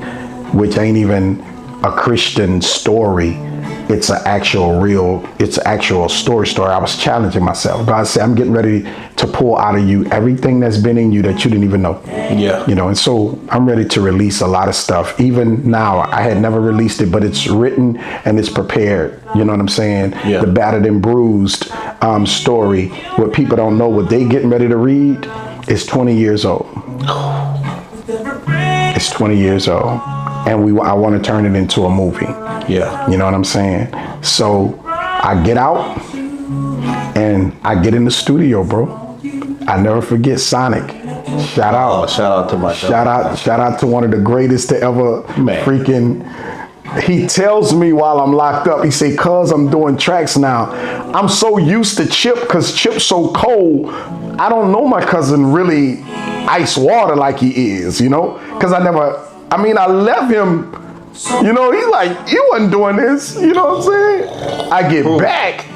which ain't even a Christian story. It's an actual story. I was challenging myself. God said, I'm getting ready to pull out of you everything that's been in you that you didn't even know. Yeah. You know, and so I'm ready to release a lot of stuff. Even now, I had never released it, but it's written and it's prepared. You know what I'm saying? Yeah. The Battered and Bruised story, what people don't know, what they getting ready to read, is 20 years old. It's 20 years old. and I want to turn it into a movie. Yeah. You know what I'm saying? So I get out and I get in the studio, bro. I never forget Sonic. Shout out. Shout out to my Shout out to one of the greatest to ever freaking. He tells me while I'm locked up, he say, cuz I'm doing tracks now. I'm so used to Chip because Chip's so cold. I don't know my cousin really ice water like he is, you know? Because I left him, you know, he's like, you wasn't doing this, you know what I'm saying? I get back,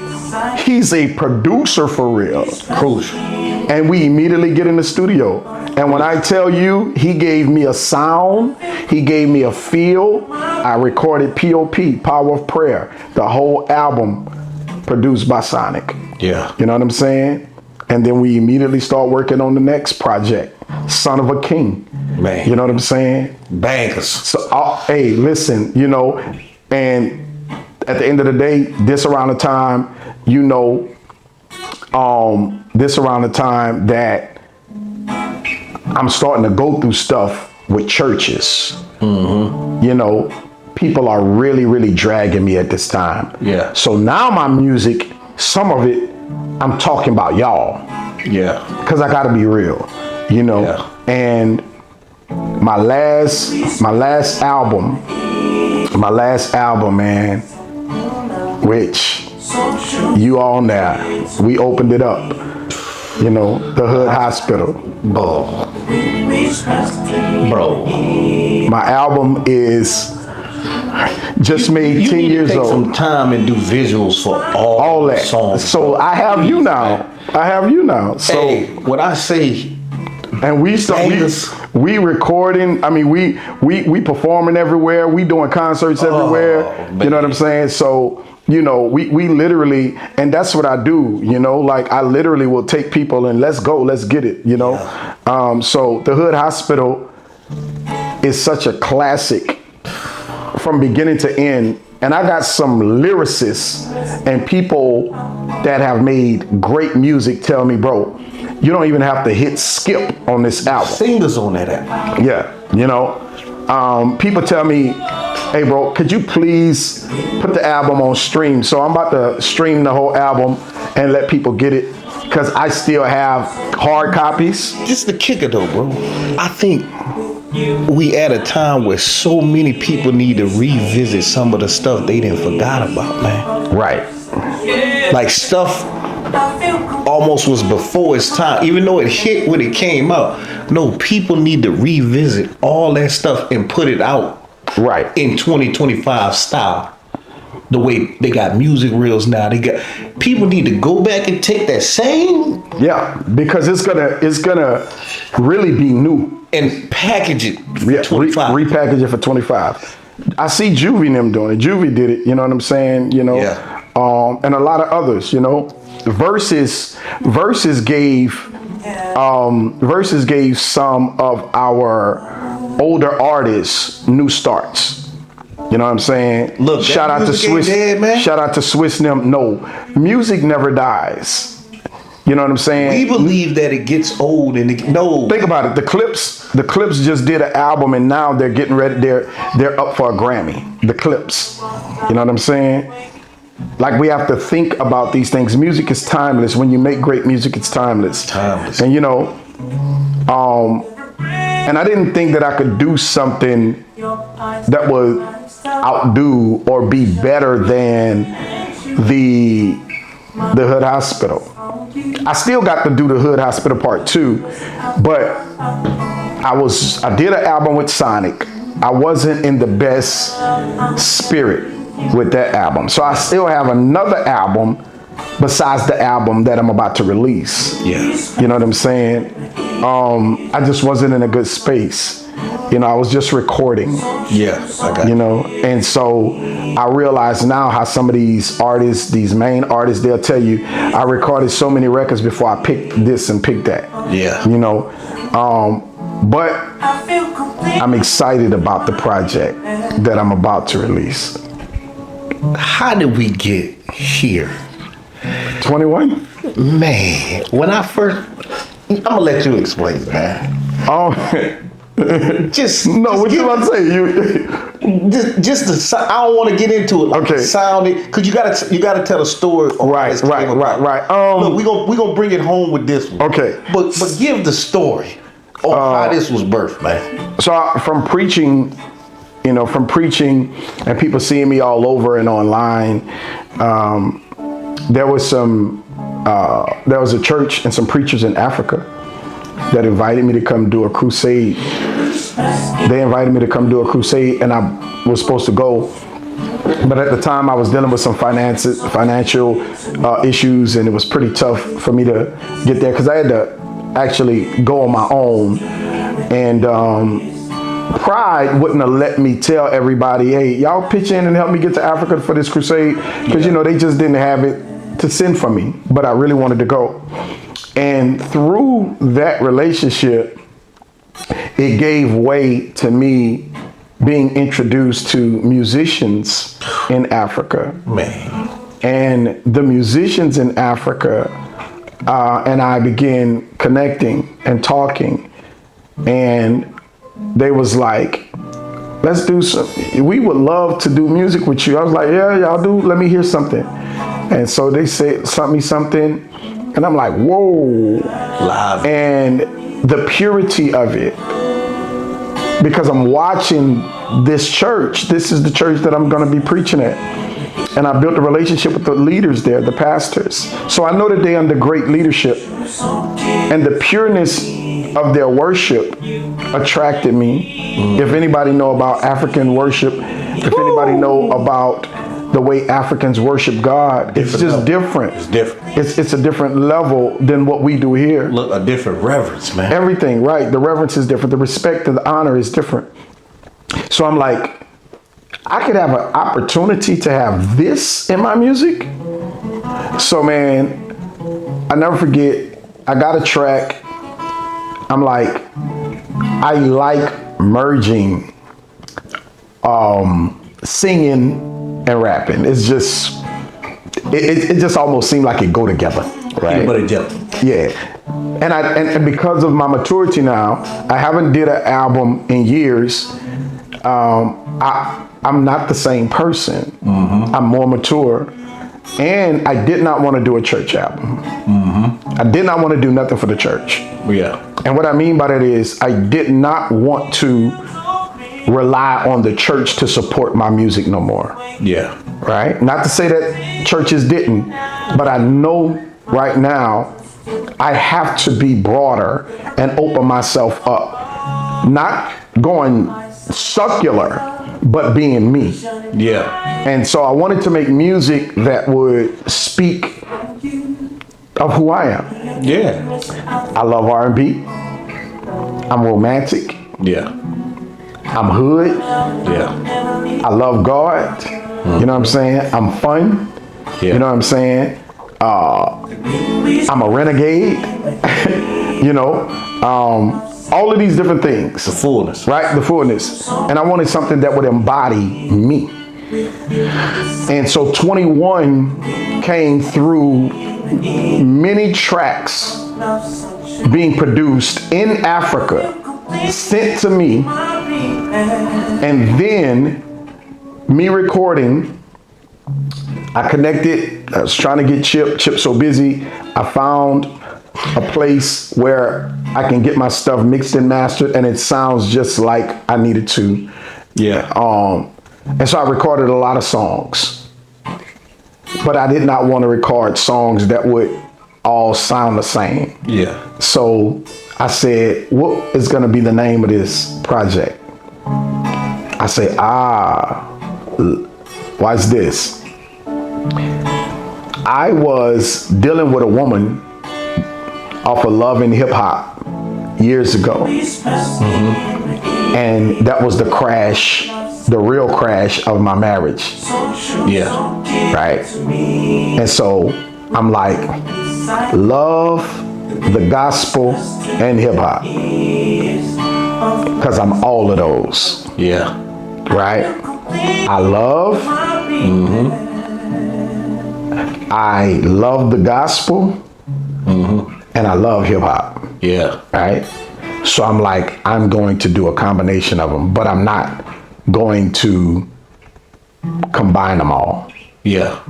he's a producer for real. Crucial. And we immediately get in the studio. And when I tell you, he gave me a sound, he gave me a feel. I recorded P.O.P., Power of Prayer, the whole album produced by Sonic. Yeah. You know what I'm saying? And then we immediately start working on the next project, Son of a King. Man. You know what I'm saying? Bangers. So, hey, listen, you know, and at the end of the day, this around the time, you know, this around the time that I'm starting to go through stuff with churches. Mm-hmm. You know, people are really, really dragging me at this time. Yeah. So now my music, some of it, I'm talking about y'all. Yeah. Because I got to be real, you know. Yeah. And my last album, man, which you all know, we opened it up. You know, the Hood Hospital. Bro. My album is just made 10 years old. You need to take some time and do visuals for all that songs. So I have you now. So hey, what I say, and we recording. I mean, we performing everywhere. We doing concerts everywhere. You know what I'm saying? So, you know, we literally, and that's what I do, you know, like I literally will take people and let's go, let's get it, you know. Yeah. So the Hood Hospital is such a classic from beginning to end. And I got some lyricists and people that have made great music tell me, bro, you don't even have to hit skip on this album. Singers on that album. Yeah, you know, people tell me, hey, bro, could you please put the album on stream? So I'm about to stream the whole album and let people get it because I still have hard copies. Just the kicker though, bro. I think we at a time where so many people need to revisit some of the stuff they didn't forgot about, man. Right. Like stuff almost was before its time, even though it hit when it came out. No, people need to revisit all that stuff and put it out. Right. In 2025 style. The way they got music reels now. People need to go back and take that same. Yeah, because it's gonna really be new. And package it for 25. Repackage it for 25. I see Juvie and them doing it. Juvie did it, you know what I'm saying? You know, and a lot of others, you know. Versus gave some of our older artists new starts. You know what I'm saying? Look, shout out to Swiss. Shout out to Swiss and them. No, music never dies. You know what I'm saying? We believe that it gets old and no. Think about it. The Clips just did an album and now they're getting ready. They're up for a Grammy. The Clips. You know what I'm saying? Like we have to think about these things. Music is timeless. When you make great music, it's timeless. Timeless. And you know, and I didn't think that I could do something that would outdo or be better than the Hood Hospital. I still got to do the Hood Hospital Part 2, but I did an album with Sonic. I wasn't in the best spirit with that album. So I still have another album besides the album that I'm about to release. Yes. You know what I'm saying? I just wasn't in a good space. You know, I was just recording. Yeah, I got you know, and so I realize now how some of these artists, these main artists, they'll tell you, I recorded so many records before I picked this and picked that. Yeah. You know, but I'm excited about the project that I'm about to release. How did we get here? 21? Man, when I first, I'm gonna let you explain, man. Just No, what you about to say? just the. I don't want to get into it. Like Okay. sounding, because you gotta tell a story. On how this came about. Right. Look, we gonna bring it home with this one. Okay. But give the story of how this was birthed, man. So from preaching, and people seeing me all over and online, there was a church and some preachers in Africa that invited me to come do a crusade. They invited me to come do a crusade, and I was supposed to go. But at the time, I was dealing with some financial issues, and it was pretty tough for me to get there because I had to actually go on my own. And pride wouldn't have let me tell everybody, hey, y'all pitch in and help me get to Africa for this crusade, because they just didn't have it to send for me. But I really wanted to go. And through that relationship, it gave way to me being introduced to musicians in Africa. Man. And the musicians in Africa and I began connecting and talking. And they was like, let's do some, we would love to do music with you. I was like, yeah, y'all do. Let me hear something. And so they sent me something. And I'm like, whoa. Live. And the purity of it, because I'm watching this church. This is the church that I'm going to be preaching at. And I built a relationship with the leaders there, the pastors. So I know that they're under great leadership. And the pureness of their worship attracted me. If anybody know about African worship, if anybody know about the way Africans worship God, it's just different. It's different. It's a different level than what we do here. Look, a different reverence, man. Everything, right? The reverence is different. The respect and the honor is different. So I'm like, I could have an opportunity to have this in my music. So man, I never forget, I got a track. I'm like, I like merging singing and rapping. It's just, it just almost seemed like it go together, right? But it does. Yeah. And because of my maturity now, I haven't did an album in years. I'm not the same person. Mm-hmm. I'm more mature. And I did not want to do a church album. Mm-hmm. I did not want to do nothing for the church. Yeah. And what I mean by that is I did not want to rely on the church to support my music no more. Yeah. Right? Not to say that churches didn't, but I know right now I have to be broader and open myself up. Not going secular, but being me. Yeah. And so I wanted to make music that would speak of who I am. Yeah. I love R&B. I'm romantic. Yeah. I'm hood. Yeah. I love God. You know what I'm saying? I'm fun. Yeah. You know what I'm saying? I'm a renegade. All of these different things. The fullness. Right? The fullness. And I wanted something that would embody me. And so 21 came through many tracks being produced in Africa, sent to me, and then me recording. I connected. I was trying to get Chip. Chip's so busy. I found a place where I can get my stuff mixed and mastered, and it sounds just like I needed to. Yeah. And so I recorded a lot of songs, but I did not want to record songs that would all sound the same. Yeah. So I said, what is going to be the name of this project? I say, why's this? I was dealing with a woman off of Love and Hip Hop years ago. Mm-hmm. And that was the crash, the real crash of my marriage. Yeah. Right? And so I'm like, love, the gospel, and hip hop. Because I'm all of those. Yeah. Right? I love. Mm-hmm. I love the gospel. Mm-hmm. And I love hip hop. Yeah. Right? So I'm like, I'm going to do a combination of them, but I'm not going to combine them all. Yeah.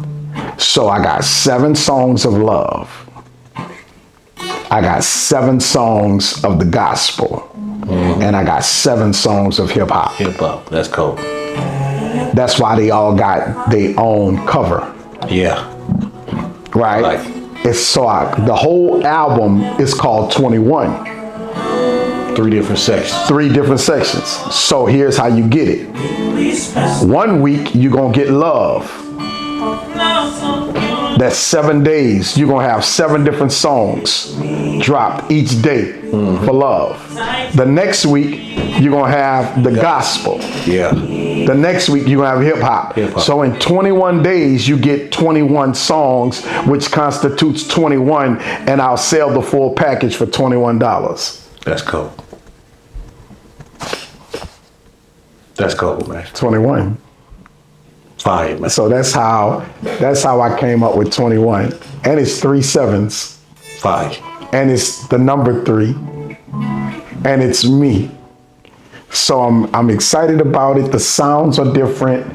So I got 7 songs of love. I got 7 songs of the gospel. And I got 7 songs of hip hop. Hip hop. That's cool. That's why they all got their own cover. Yeah. Right? The whole album is called 21. 3 different sections. 3 different sections. So here's how you get it. 1 week, you're going to get love. That's 7 days. You're going to have 7 different songs dropped each day for love. The next week, you're going to have the gospel. Yeah. The next week, you're going to have hip hop. So in 21 days, you get 21 songs, which constitutes 21, and I'll sell the full package for $21. That's cool. That's cool, man. 21. Fire, man. So that's how I came up with 21. And it's 3 7s. Fire. And it's the number 3. And it's me. So I'm excited about it. The sounds are different.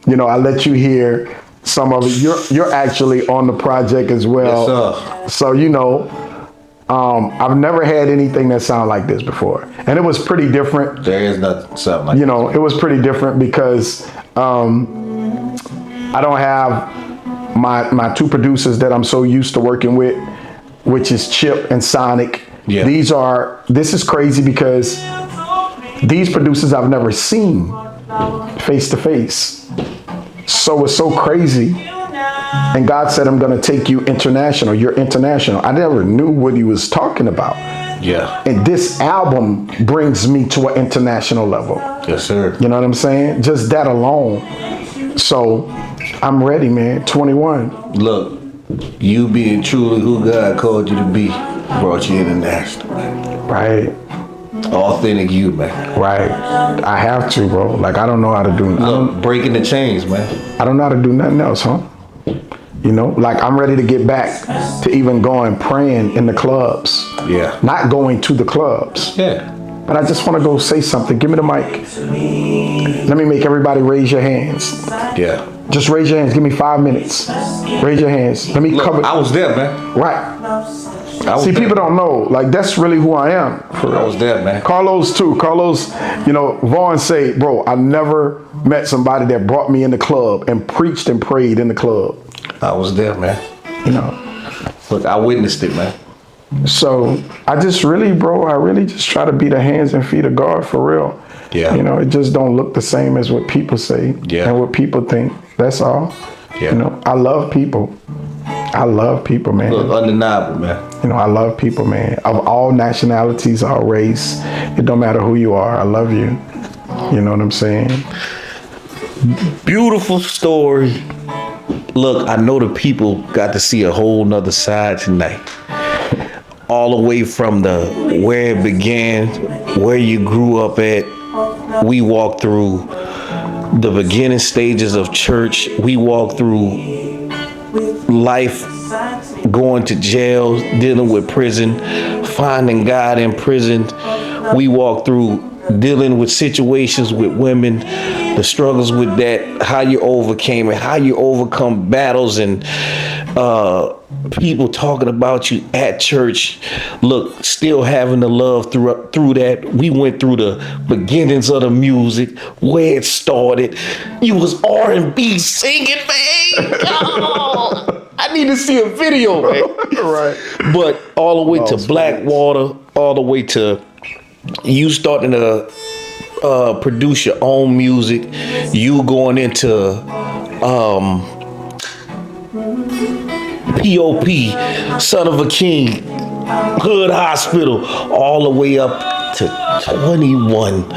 You know, I let you hear some of it. You're actually on the project as well. Yes, sir. So you know, I've never had anything that sounded like this before. And it was pretty different. There is something like you know, it was pretty different because I don't have my 2 producers that I'm so used to working with, which is Chip and Sonic. Yeah. This is crazy because these producers I've never seen face to face. So it's so crazy. And God said, I'm going to take you international. You're international. I never knew what he was talking about. Yeah. And this album brings me to an international level. Yes, sir. You know what I'm saying? Just that alone. So I'm ready, man. 21. Look, you being truly who God called you to be brought you international, man. Right. Authentic you, man. Right. I have to, bro. Like, I don't know how to do Look, breaking the chains, man. I don't know how to do nothing else, huh? You know, like I'm ready to get back to even going praying in the clubs. Yeah. Not going to the clubs. Yeah. But I just want to go say something. Give me the mic. Let me make everybody raise your hands. Yeah. Just raise your hands. Give me 5 minutes. Raise your hands. Let me cover. I was there, man. Right. See, people don't know. Like, that's really who I am. For real. I was there, man. Carlos, too. Carlos, you know, Vaughn say, bro, I never met somebody that brought me in the club and preached and prayed in the club. I was there, man. You know. Look, I witnessed it, man. So I just really, bro, I really just try to be the hands and feet of God for real. Yeah. You know, it just don't look the same as what people say and what people think. That's all. Yeah. You know, I love people. I love people, man. Look, undeniable, man. You know, I love people, man. Of all nationalities, all race. It don't matter who you are. I love you. You know what I'm saying? Beautiful story. Look, I know the people got to see a whole nother side tonight. All the way from where it began, where you grew up at. We walked through the beginning stages of church. We walked through life, going to jail, dealing with prison, finding God in prison. We walked through dealing with situations with women, the struggles with that, how you overcame it, how you overcome battles, and people talking about you at church. Look, still having the love through that. We went through the beginnings of the music, where it started. You was R&B singing, man. Oh, I need to see a video, man. Right. But all the way to Blackwater, all the way to you starting to produce your own music, you going into P.O.P., Son of a King, Hood Hospital, all the way up to 21.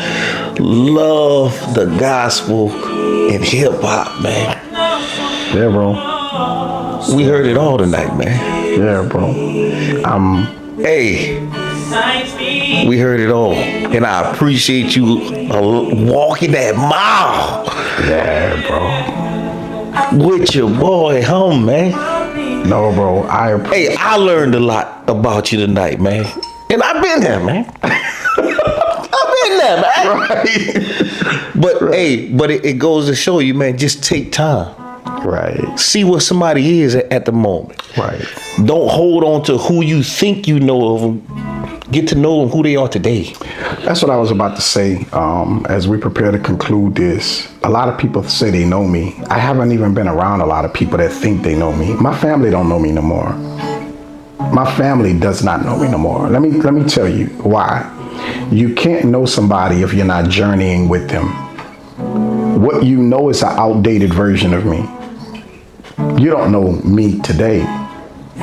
Love the gospel and hip hop, man. Yeah, bro. We heard it all tonight, man. Yeah, bro. Hey, we heard it all. And I appreciate you walking that mile. Yeah, bro. With your boy home, man. No, bro. Hey, I learned a lot about you tonight, man. And I've been there, man. time, man. Right. But hey, but it goes to show you, man, just take time. Right. See what somebody is at the moment. Right. Don't hold on to who you think you know of them. Get to know them who they are today. That's what I was about to say. As we prepare to conclude this, a lot of people say they know me. I haven't even been around a lot of people that think they know me. My family don't know me no more. My family does not know me no more. Let me tell you why. You can't know somebody if you're not journeying with them. What you know is an outdated version of me. You don't know me today.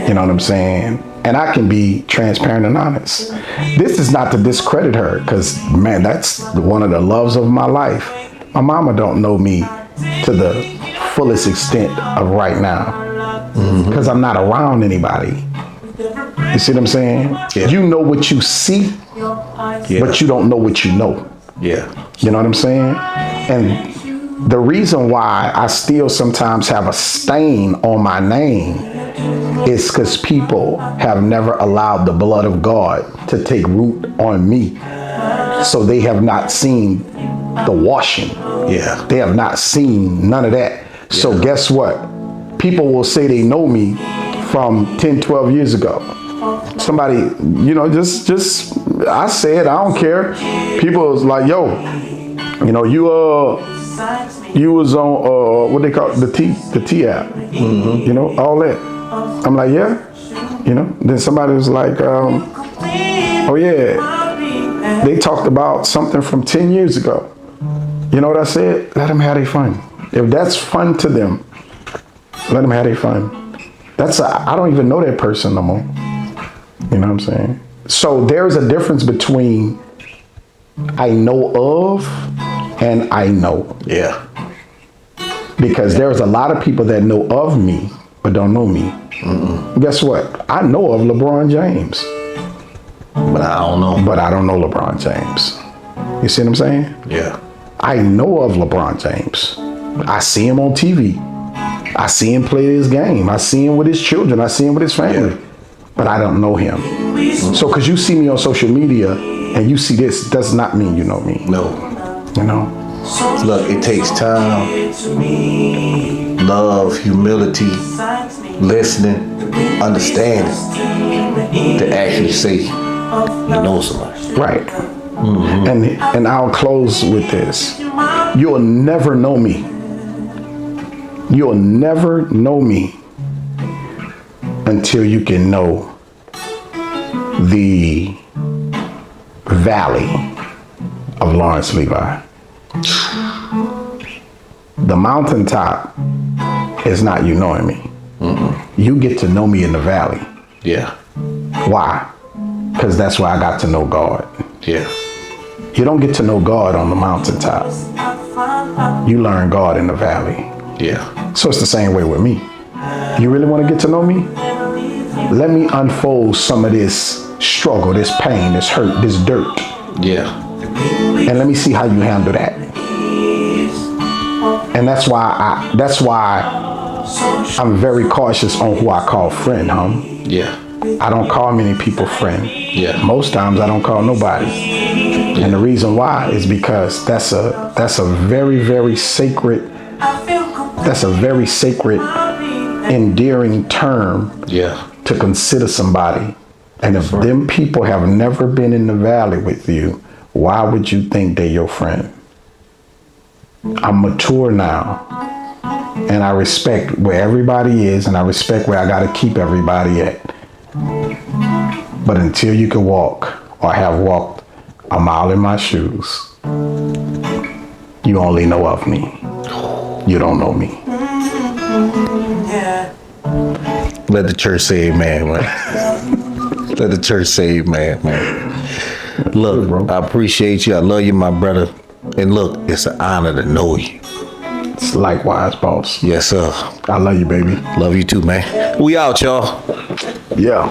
You know what I'm saying? And I can be transparent and honest. This is not to discredit her, because, man, that's one of the loves of my life. My mama don't know me to the fullest extent of right now, because I'm not around anybody. You see what I'm saying? Yeah. You know what you see, but you don't know what you know. Yeah. You know what I'm saying? And the reason why I still sometimes have a stain on my name is because people have never allowed the blood of God to take root on me. So they have not seen the washing. Yeah. They have not seen none of that. So guess what? People will say they know me from 10, 12 years ago. Somebody, you know, just I said, I don't care. People was like, yo, you know, you was on what they call it, the T app, you know, all that. I'm like, yeah, you know. Then somebody was like, oh yeah, they talked about something from 10 years ago. You know what I said? Let them have their fun. If that's fun to them, let them have their fun. I don't even know that person no more. You know what I'm saying? So there's a difference between I know of and I know. Yeah. Because there's a lot of people that know of me but don't know me. Guess what? I know of LeBron James. But I don't know. But I don't know LeBron James. You see what I'm saying? Yeah. I know of LeBron James. I see him on TV. I see him play his game. I see him with his children. I see him with his family. Yeah. But I don't know him. So because you see me on social media and you see this, does not mean you know me. No. You know? Look, it takes time, love, humility, listening, understanding to actually say you know somebody. Right. And I'll close with this. You'll never know me. You'll never know me until you can know the valley of Lawrence Levy. The mountaintop is not you knowing me. You get to know me in the valley. Yeah. Why? Because that's where I got to know God. Yeah. You don't get to know God on the mountaintop. You learn God in the valley. Yeah. So it's the same way with me. You really want to get to know me? Let me unfold some of this struggle, this pain, this hurt, this dirt. Yeah. And let me see how you handle that. And that's why I'm very cautious on who I call friend, Yeah. I don't call many people friend. Yeah. Most times I don't call nobody. Yeah. And the reason why is because that's a very, very sacred, endearing term. Yeah. To consider somebody. And if them people have never been in the valley with you, why would you think they're your friend? I'm mature now. And I respect where everybody is, and I respect where I gotta keep everybody at. But until you can walk or have walked a mile in my shoes, you only know of me. You don't know me. Let the church say amen, man. Let the church say amen, man. Look, I appreciate you. I love you, my brother. And look, it's an honor to know you. It's likewise, boss. Yes, sir. I love you, baby. Love you too, man. We out, y'all. Yeah.